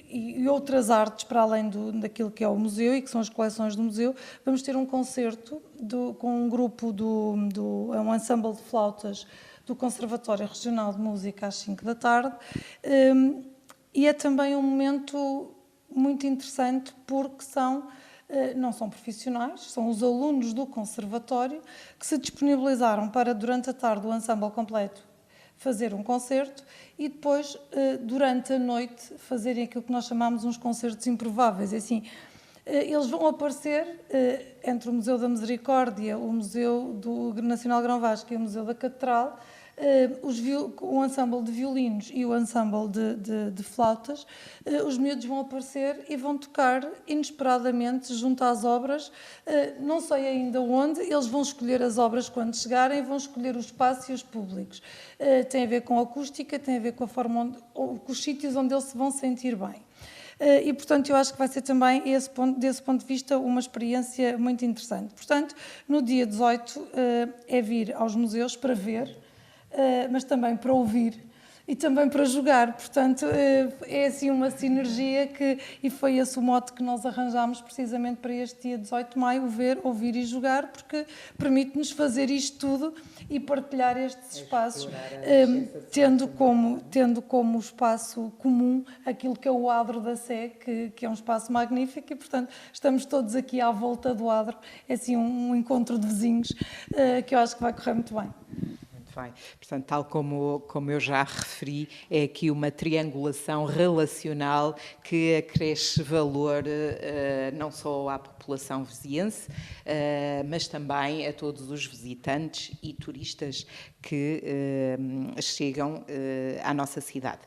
e outras artes para além daquilo que é o museu e que são as coleções do museu, vamos ter um concerto com um grupo um ensemble de flautas do Conservatório Regional de Música às 5 da tarde e é também um momento muito interessante porque são não são profissionais, são os alunos do conservatório que se disponibilizaram para, durante a tarde, o ensemble completo fazer um concerto e depois, durante a noite, fazerem aquilo que nós chamamos uns concertos improváveis. Assim, eles vão aparecer entre o Museu da Misericórdia, o Museu do Nacional Grão Vasco e o Museu da Catedral, o ensemble de violinos e o ensemble de flautas. Os miúdos vão aparecer e vão tocar inesperadamente junto às obras, não sei ainda onde. Eles vão escolher as obras quando chegarem, vão escolher o espaço e os públicos. Tem a ver com a acústica, tem a ver com a forma com os sítios onde eles se vão sentir bem. E, portanto, eu acho que vai ser também, desse ponto de vista, uma experiência muito interessante. Portanto, no dia 18 é vir aos museus para ver, mas também para ouvir e também para jogar. Portanto, é assim uma sinergia e foi esse o mote que nós arranjámos precisamente para este dia 18 de maio, ver, ouvir e jogar, porque permite-nos fazer isto tudo e partilhar estes espaços, tendo como espaço comum aquilo que é o adro da Sé, que é um espaço magnífico, e, portanto, estamos todos aqui à volta do adro. É assim um encontro de vizinhos que eu acho que vai correr muito bem. Bem, portanto, tal como eu já referi, é aqui uma triangulação relacional que acresce valor não só à população viziense, mas também a todos os visitantes e turistas que chegam à nossa cidade.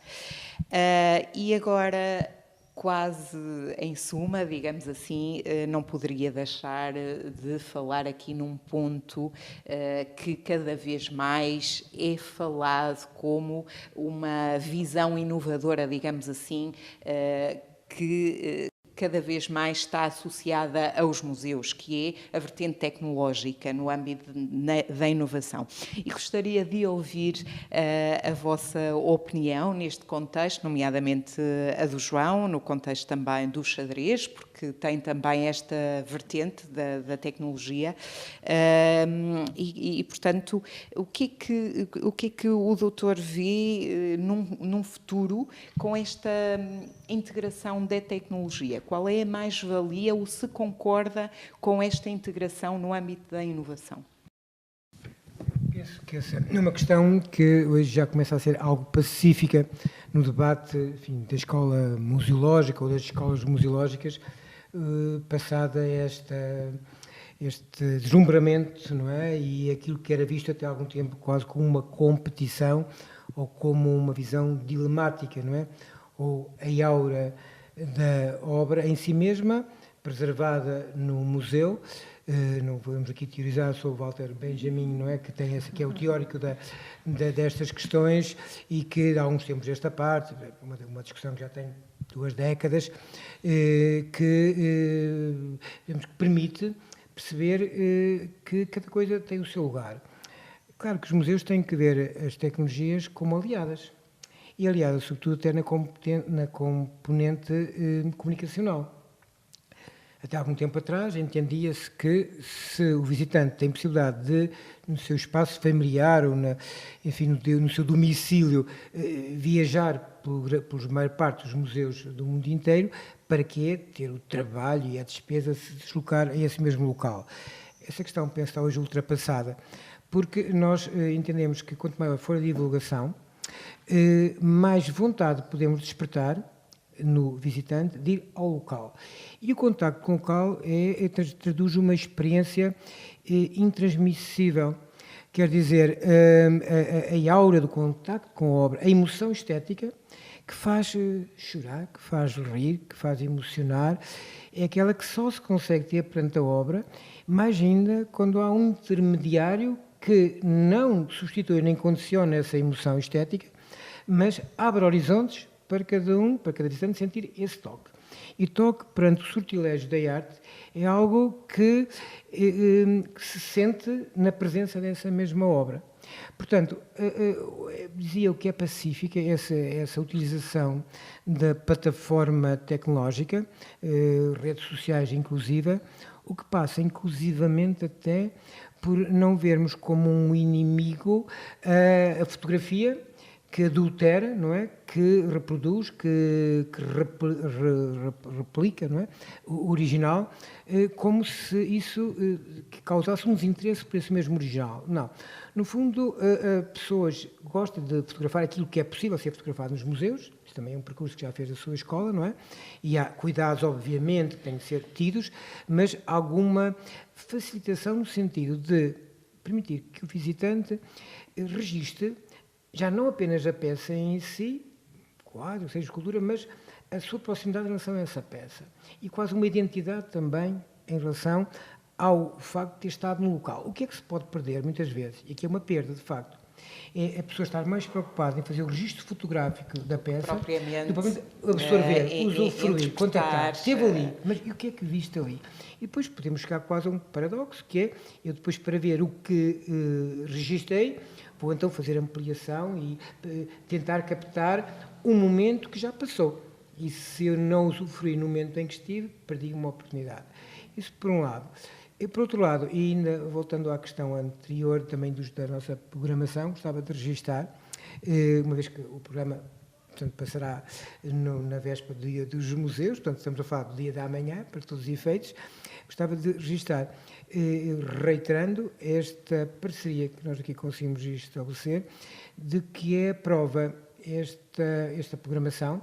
E agora, quase em suma, digamos assim, não poderia deixar de falar aqui num ponto que cada vez mais é falado como uma visão inovadora, digamos assim, que cada vez mais está associada aos museus, que é a vertente tecnológica no âmbito da inovação. E gostaria de ouvir a vossa opinião neste contexto, nomeadamente a do João, no contexto também do xadrez, porque tem também esta vertente da tecnologia. Portanto, o que é que o doutor vê num futuro com esta integração da tecnologia? Qual é a mais-valia ou se concorda com esta integração no âmbito da inovação? Penso que essa é uma questão que hoje já começa a ser algo pacífica no debate, enfim, da escola museológica ou das escolas museológicas, passada este deslumbramento, não é? E aquilo que era visto até há algum tempo quase como uma competição ou como uma visão dilemática, não é? Ou a aura da obra em si mesma, preservada no museu. Não podemos aqui teorizar sobre Walter Benjamin, não é? Que é o teórico destas questões e que há uns tempos esta parte, uma discussão que já tem 2 décadas, que permite perceber que cada coisa tem o seu lugar. Claro que os museus têm que ver as tecnologias como aliadas. E aliada, sobretudo, até na componente comunicacional. Até algum tempo atrás, entendia-se que se o visitante tem possibilidade de, no seu espaço familiar ou no seu domicílio, viajar pela maior parte dos museus do mundo inteiro, para quê? Ter o trabalho e a despesa de se deslocar a esse mesmo local. Essa questão, penso, está hoje ultrapassada, porque nós entendemos que quanto maior for a divulgação, mais vontade podemos despertar no visitante de ir ao local. E o contacto com o local traduz uma experiência intransmissível. Quer dizer, a aura do contacto com a obra, a emoção estética, que faz chorar, que faz rir, que faz emocionar, é aquela que só se consegue ter perante a obra, mais ainda quando há um intermediário que não substitui nem condiciona essa emoção estética, mas abre horizontes para cada visitante sentir esse toque. E toque, perante o sortilégio da arte, é algo que se sente na presença dessa mesma obra. Portanto, dizia o que é pacífica, essa utilização da plataforma tecnológica, redes sociais inclusiva, o que passa inclusivamente até por não vermos como um inimigo a fotografia, que adultera, não é? Que reproduz, que replica, não é? O original, como se isso que causasse um desinteresse por esse mesmo original. Não. No fundo, pessoas gostam de fotografar aquilo que é possível ser fotografado nos museus. Isso também é um percurso que já fez a sua escola, não é? E há cuidados, obviamente, que têm que ser tidos, mas alguma facilitação no sentido de permitir que o visitante registre já não apenas a peça em si, quadro, seja escultura, mas a sua proximidade em relação a essa peça. E quase uma identidade também em relação ao facto de ter estado no local. O que é que se pode perder, muitas vezes? E aqui é uma perda, de facto. É a pessoa estar mais preocupada em fazer o registro fotográfico da peça, propriamente absorver, usufruir, contactar, esteve ali, mas e o que é que viste ali? E depois podemos chegar quase a um paradoxo, que é, eu depois para ver o que registrei, vou então fazer ampliação e tentar captar um momento que já passou. E se eu não usufruir no momento em que estive, perdi uma oportunidade. Isso por um lado. E por outro lado, e ainda voltando à questão anterior também da nossa programação, gostava de registar, uma vez que o programa portanto, passará na véspera do Dia dos Museus, portanto estamos a falar do dia da manhã, para todos os efeitos, gostava de registar, reiterando esta parceria que nós aqui conseguimos estabelecer, de que é a prova esta programação,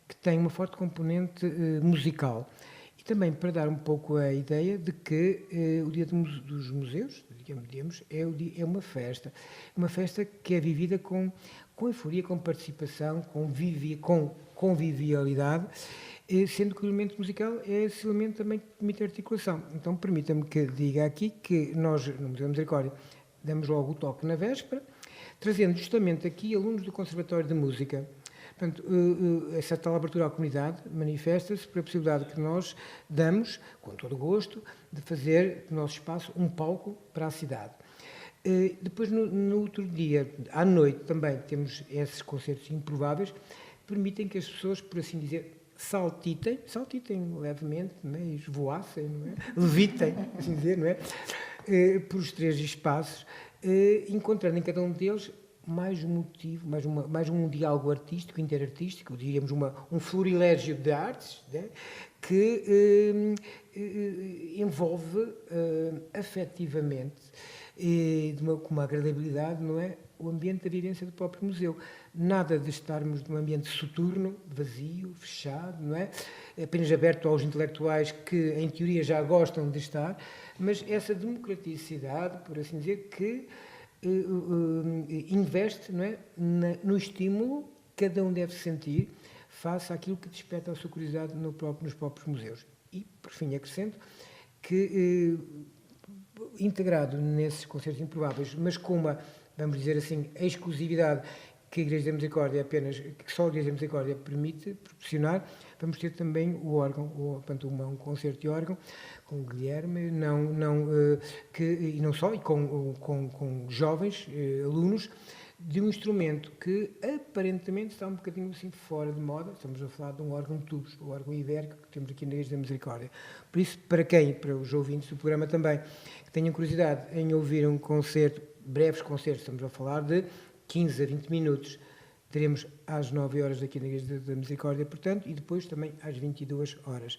que tem uma forte componente musical. E também para dar um pouco a ideia de que o Dia dos Museus, digamos, é uma festa que é vivida com euforia, com participação, com convivialidade, sendo que o elemento musical é esse elemento também que permite articulação. Então, permita-me que diga aqui que nós, no Museu da Misericórdia, damos logo o toque na véspera, trazendo justamente aqui alunos do Conservatório de Música. Portanto, essa tal abertura à comunidade manifesta-se por a possibilidade que nós damos, com todo o gosto, de fazer do nosso espaço um palco para a cidade. Depois, no outro dia, à noite, também temos esses concertos improváveis, que permitem que as pessoas, por assim dizer, saltitem levemente, não é? Esvoassem, não é? Levitem, assim dizer, não é? Por os três espaços, encontrando em cada um deles mais um motivo, mais um diálogo artístico, interartístico, diríamos um florilégio de artes, né, que envolve afetivamente com uma agradabilidade, não é, o ambiente da vivência do próprio museu. Nada de estarmos num ambiente soturno, vazio, fechado, não é? Apenas aberto aos intelectuais que, em teoria, já gostam de estar, mas essa democraticidade, por assim dizer, que investe, não é, no estímulo que cada um deve sentir face àquilo que desperta a sua curiosidade nos próprios museus. E, por fim, acrescento que, integrado nesses concertos improváveis, mas com uma, vamos dizer assim, exclusividade que a Igreja da Misericórdia que só a Igreja da Misericórdia permite proporcionar, vamos ter também o órgão, portanto, um concerto de órgão com o Guilherme, e não só, e com jovens alunos de um instrumento que aparentemente está um bocadinho assim fora de moda. Estamos a falar de um órgão de tubos, o órgão ibérico que temos aqui na Igreja da Misericórdia. Por isso, para os ouvintes do programa também, que tenham curiosidade em ouvir um concerto, breves concertos, estamos a falar de 15 a 20 minutos, teremos às 9 horas aqui na Igreja da Misericórdia, portanto, e depois também às 22 horas.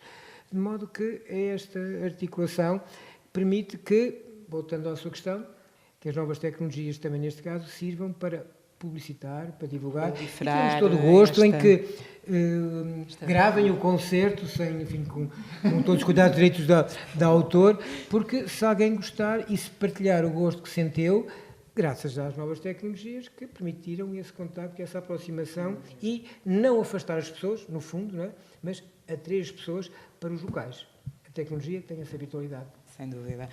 De modo que esta articulação permite que, voltando à sua questão, que as novas tecnologias também, neste caso, sirvam para publicitar, para divulgar, e temos todo o gosto em que gravem o concerto, enfim, com todos os cuidados direitos da autor, porque se alguém gostar e se partilhar o gosto que sentiu, graças às novas tecnologias que permitiram esse contacto, essa aproximação e não afastar as pessoas, no fundo, não é? Mas atrair as pessoas para os locais. A tecnologia tem essa habitualidade. Sem dúvida.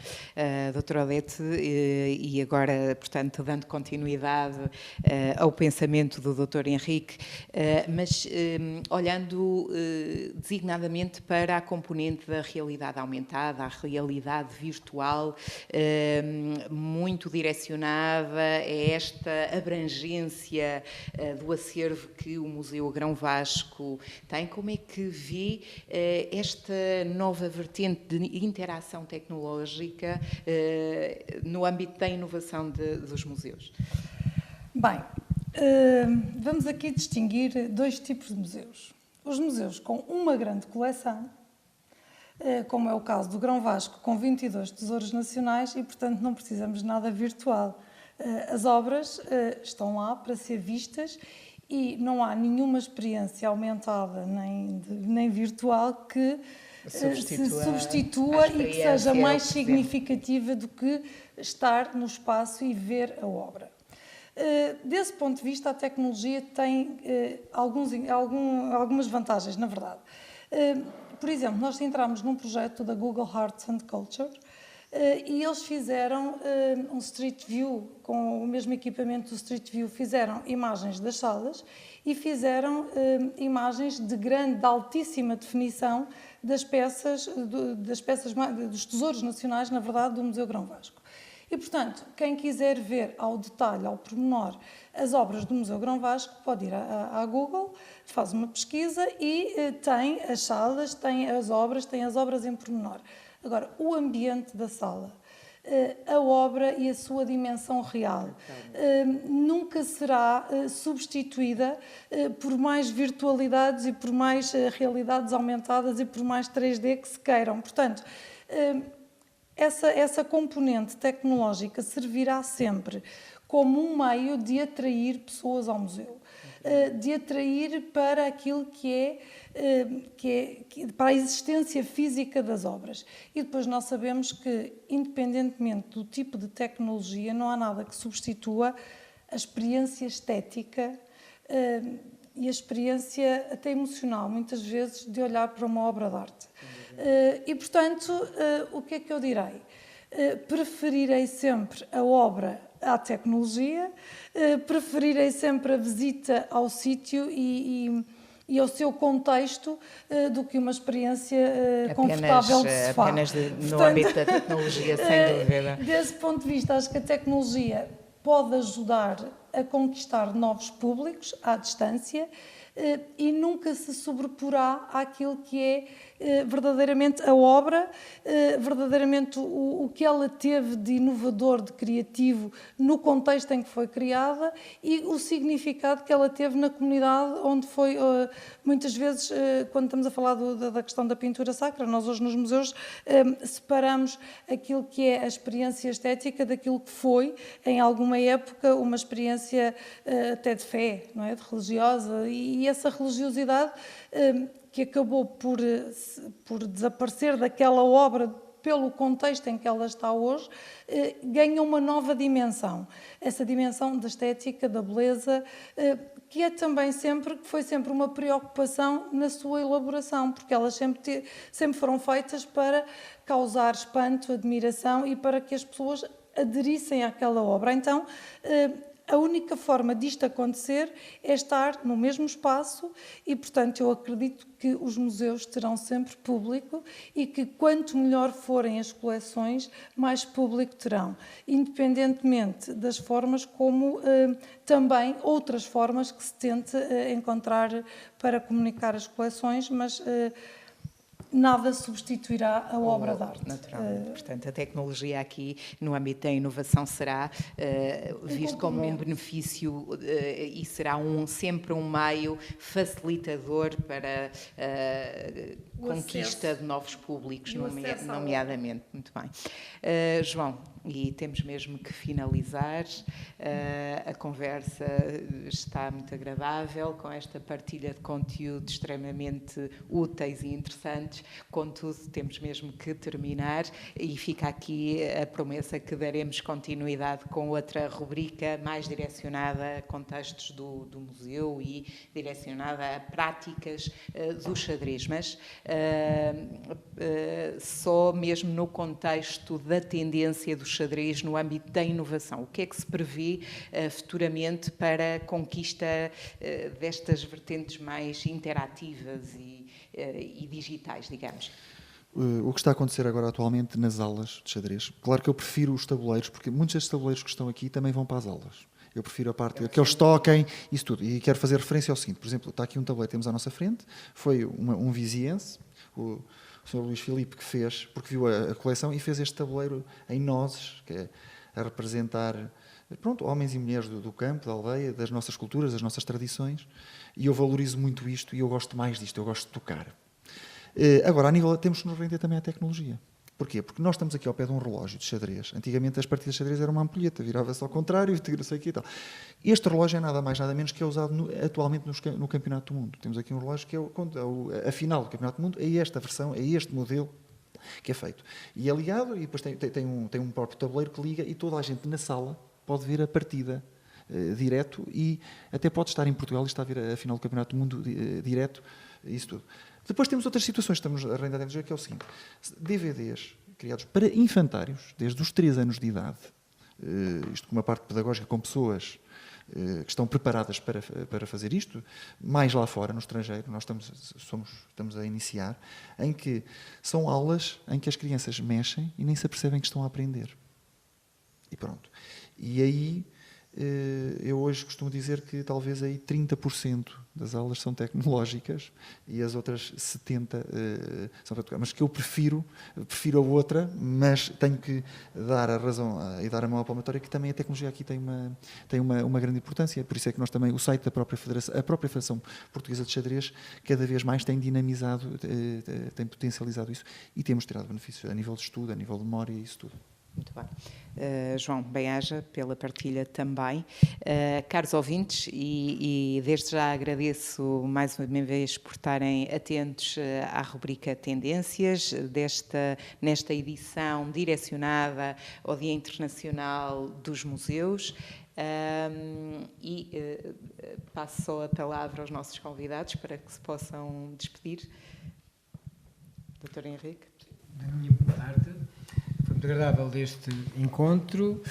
Doutora Odete, e agora, portanto, dando continuidade ao pensamento do Dr. Henrique, mas olhando designadamente para a componente da realidade aumentada, a realidade virtual, muito direcionada a esta abrangência do acervo que o Museu Grão Vasco tem, como é que vê esta nova vertente de interação tecnológica no âmbito da inovação dos museus? Bem, Vamos aqui distinguir dois tipos de museus. Os museus com uma grande coleção, como é o caso do Grão Vasco, com 22 tesouros nacionais e, portanto, não precisamos de nada virtual. As obras estão lá para ser vistas e não há nenhuma experiência aumentada nem virtual que se substitua e que seja mais significativa do que estar no espaço e ver a obra. Desse ponto de vista, a tecnologia tem algumas vantagens, na verdade. Por exemplo, nós entramos num projeto da Google Arts and Culture e eles fizeram um Street View, com o mesmo equipamento do Street View, fizeram imagens das salas e fizeram imagens de altíssima definição das peças, dos tesouros nacionais, na verdade, do Museu Grão Vasco. E, portanto, quem quiser ver ao detalhe, ao pormenor, as obras do Museu Grão Vasco, pode ir à Google, faz uma pesquisa e tem as salas, tem as obras em pormenor. Agora, o ambiente da sala, a obra e a sua dimensão real nunca será substituída por mais virtualidades e por mais realidades aumentadas e por mais 3D que se queiram. Portanto, essa componente tecnológica servirá sempre como um meio de atrair pessoas ao museu, de atrair para aquilo que é para a existência física das obras. E depois nós sabemos que, independentemente do tipo de tecnologia, não há nada que substitua a experiência estética e a experiência até emocional, muitas vezes, de olhar para uma obra de arte. E, portanto, o que é que eu direi? Preferirei sempre a obra à tecnologia, preferirei sempre a visita ao sítio e ao seu contexto do que uma experiência confortável de sofá. Apenas no âmbito da tecnologia, sem dúvida. Desse ponto de vista, acho que a tecnologia pode ajudar a conquistar novos públicos à distância e nunca se sobreporá àquilo que é verdadeiramente a obra, verdadeiramente o que ela teve de inovador, de criativo no contexto em que foi criada e o significado que ela teve na comunidade onde foi, muitas vezes, quando estamos a falar da questão da pintura sacra, nós hoje nos museus separamos aquilo que é a experiência estética daquilo que foi, em alguma época, uma experiência até de fé, não é? De religiosa, e essa religiosidade que acabou por desaparecer daquela obra pelo contexto em que ela está hoje, ganha uma nova dimensão. Essa dimensão da estética, da beleza, que é também foi sempre uma preocupação na sua elaboração, porque elas sempre foram feitas para causar espanto, admiração e para que as pessoas aderissem àquela obra. Então, a única forma disto acontecer é estar no mesmo espaço e, portanto, eu acredito que os museus terão sempre público e que quanto melhor forem as coleções, mais público terão, independentemente das formas como também outras formas que se tente encontrar para comunicar as coleções, mas nada substituirá a obra de arte. Naturalmente. Portanto, a tecnologia aqui, no âmbito da inovação, será visto como um benefício e será sempre um meio facilitador para a conquista de novos públicos, nomeadamente. Muito bem. João, e temos mesmo que finalizar. A conversa está muito agradável, com esta partilha de conteúdos extremamente úteis e interessantes. Contudo, temos mesmo que terminar e fica aqui a promessa que daremos continuidade com outra rubrica mais direcionada a contextos do museu e direcionada a práticas do xadrez, mas só mesmo no contexto da tendência do xadrez no âmbito da inovação. O que é que se prevê futuramente para a conquista destas vertentes mais interativas e digitais, digamos? O que está a acontecer agora atualmente nas aulas de xadrez, claro que eu prefiro os tabuleiros, porque muitos destes tabuleiros que estão aqui também vão para as aulas. Eu prefiro a parte que eles toquem, isso tudo. E quero fazer referência ao seguinte, por exemplo, está aqui um tabuleiro que temos à nossa frente, foi um viziense, o Sr. Luís Filipe, que fez, porque viu a coleção e fez este tabuleiro em nozes, que é a representar pronto, homens e mulheres do campo, da aldeia, das nossas culturas, das nossas tradições, e eu valorizo muito isto e eu gosto mais disto, eu gosto de tocar. Agora, a nível, temos que nos render também à tecnologia. Porquê? Porque nós estamos aqui ao pé de um relógio de xadrez. Antigamente as partidas de xadrez eram uma ampulheta, virava-se ao contrário, não sei o que e tal. Este relógio é nada mais, nada menos que é usado atualmente no Campeonato do Mundo. Temos aqui um relógio que é a final do Campeonato do Mundo, é esta versão, é este modelo que é feito. E é ligado, e depois tem um próprio tabuleiro que liga, e toda a gente na sala pode ver a partida direto, e até pode estar em Portugal e está a ver a final do Campeonato do Mundo direto, isso tudo. Depois temos outras situações que estamos a arrendar dentro do jogo, que é o seguinte: DVDs criados para infantários, desde os 3 anos de idade, isto com uma parte pedagógica, com pessoas que estão preparadas para fazer isto, mais lá fora, no estrangeiro, nós estamos a iniciar, em que são aulas em que as crianças mexem e nem se apercebem que estão a aprender. E pronto. E aí, eu hoje costumo dizer que talvez aí 30% das aulas são tecnológicas e as outras 70% são para tocar. Mas que eu prefiro a outra, mas tenho que dar a razão e dar a mão à palmatória, que também a tecnologia aqui tem uma grande importância. Por isso é que nós também, o site da própria Federação, a própria Federação Portuguesa de Xadrez, cada vez mais tem dinamizado, tem potencializado isso, e temos tirado benefícios a nível de estudo, a nível de memória e isso tudo. Muito bem. João, bem-aja pela partilha também. Caros ouvintes, e desde já agradeço mais uma vez por estarem atentos à rubrica Tendências, nesta edição direcionada ao Dia Internacional dos Museus. Passo só a palavra aos nossos convidados para que se possam despedir. Dr. Henrique. Da minha parte, foi muito agradável este encontro.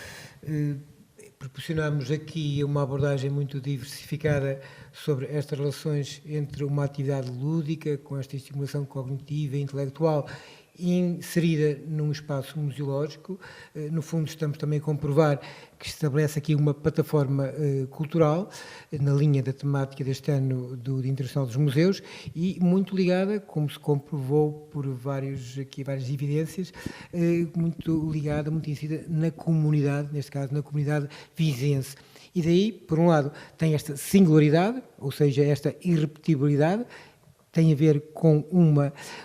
Proporcionamos aqui uma abordagem muito diversificada sobre estas relações entre uma atividade lúdica, com esta estimulação cognitiva e intelectual, inserida num espaço museológico. No fundo, estamos também a comprovar que estabelece aqui uma plataforma cultural, na linha da temática deste ano do Dia Internacional dos Museus, e muito ligada, como se comprovou por várias evidências, muito ligada, muito inserida na comunidade, neste caso na comunidade vizense. E daí, por um lado, tem esta singularidade, ou seja, esta irrepetibilidade, tem a ver com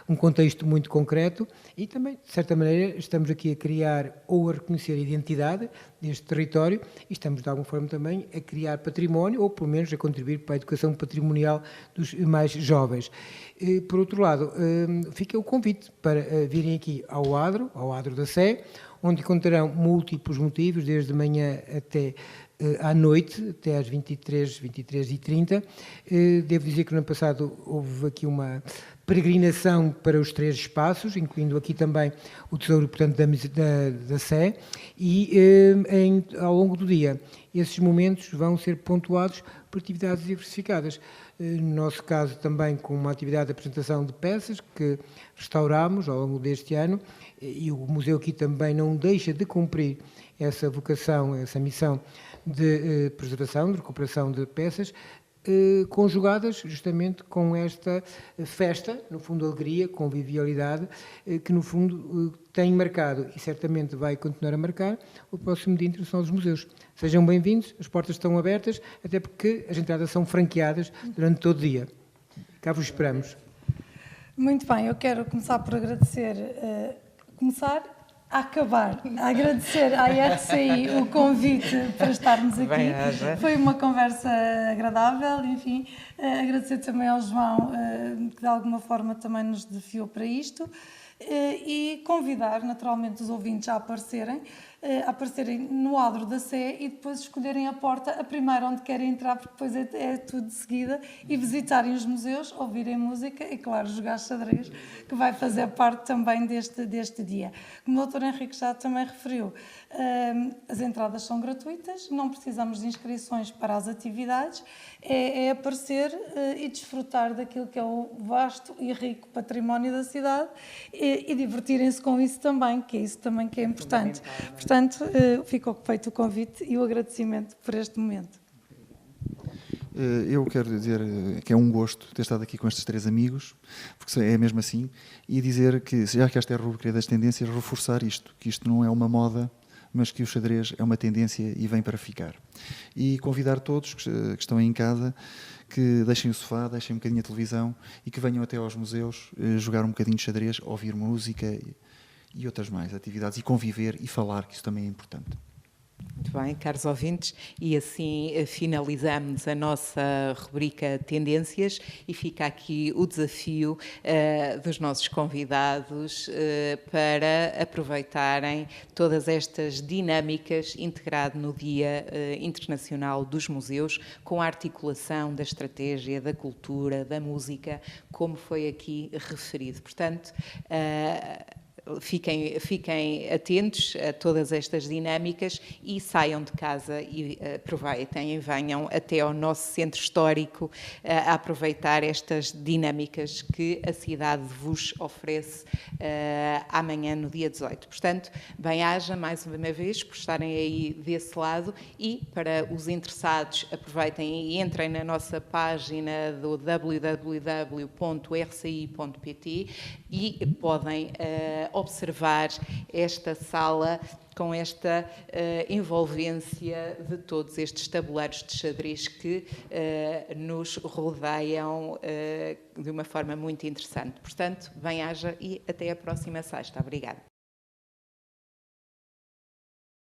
um contexto muito concreto, e também, de certa maneira, estamos aqui a criar ou a reconhecer a identidade deste território, e estamos, de alguma forma, também a criar património, ou pelo menos a contribuir para a educação patrimonial dos mais jovens. Por outro lado, fica o convite para virem aqui ao Adro da Sé, onde encontrarão múltiplos motivos, desde manhã até à noite, até às 23h30. Devo dizer que no ano passado houve aqui uma peregrinação para os 3 espaços, incluindo aqui também o Tesouro, portanto, da Sé, e ao longo do dia esses momentos vão ser pontuados por atividades diversificadas. No nosso caso também com uma atividade de apresentação de peças que restauramos ao longo deste ano, e o museu aqui também não deixa de cumprir essa vocação, essa missão de preservação, de recuperação de peças, conjugadas justamente com esta festa, no fundo alegria, convivialidade, que no fundo tem marcado e certamente vai continuar a marcar o próximo Dia Internacional dos Museus. Sejam bem-vindos, as portas estão abertas, até porque as entradas são franqueadas durante todo o dia. Cá vos esperamos. Muito bem, eu quero começar por agradecer, agradecer à IRCI o convite para estarmos aqui. Foi uma conversa agradável, enfim, agradecer também ao João, que de alguma forma também nos desafiou para isto, e convidar naturalmente os ouvintes a aparecerem no Adro da Sé e depois escolherem a porta, a primeira onde querem entrar, porque depois é tudo de seguida, e visitarem os museus, ouvirem música e, claro, jogar xadrez, que vai fazer parte também deste dia. Como o Dr. Henrique já também referiu, as entradas são gratuitas, não precisamos de inscrições para as atividades, é aparecer e desfrutar daquilo que é o vasto e rico património da cidade e divertirem-se com isso também, que é isso também que é importante. Portanto, ficou feito o convite e o agradecimento por este momento. Eu quero dizer que é um gosto ter estado aqui com estes 3 amigos, porque é mesmo assim, e dizer que, já que esta é a rubrica das tendências, reforçar isto, que isto não é uma moda mas que o xadrez é uma tendência e vem para ficar. E convidar todos que estão aí em casa que deixem o sofá, deixem um bocadinho a televisão e que venham até aos museus jogar um bocadinho de xadrez, ouvir música e outras mais atividades, e conviver e falar, que isso também é importante. Muito bem, caros ouvintes, e assim finalizamos a nossa rubrica Tendências e fica aqui o desafio dos nossos convidados para aproveitarem todas estas dinâmicas integrado no Dia Internacional dos Museus, com a articulação da estratégia, da cultura, da música, como foi aqui referido. Portanto, Fiquem atentos a todas estas dinâmicas e saiam de casa e aproveitem e venham até ao nosso centro histórico a aproveitar estas dinâmicas que a cidade vos oferece amanhã, no dia 18. Portanto, bem-aja mais uma vez por estarem aí desse lado e, para os interessados, aproveitem e entrem na nossa página do www.rci.pt e podem observar esta sala com esta envolvência de todos estes tabuleiros de xadrez que nos rodeiam de uma forma muito interessante. Portanto, bem-aja e até a próxima sexta. Obrigada.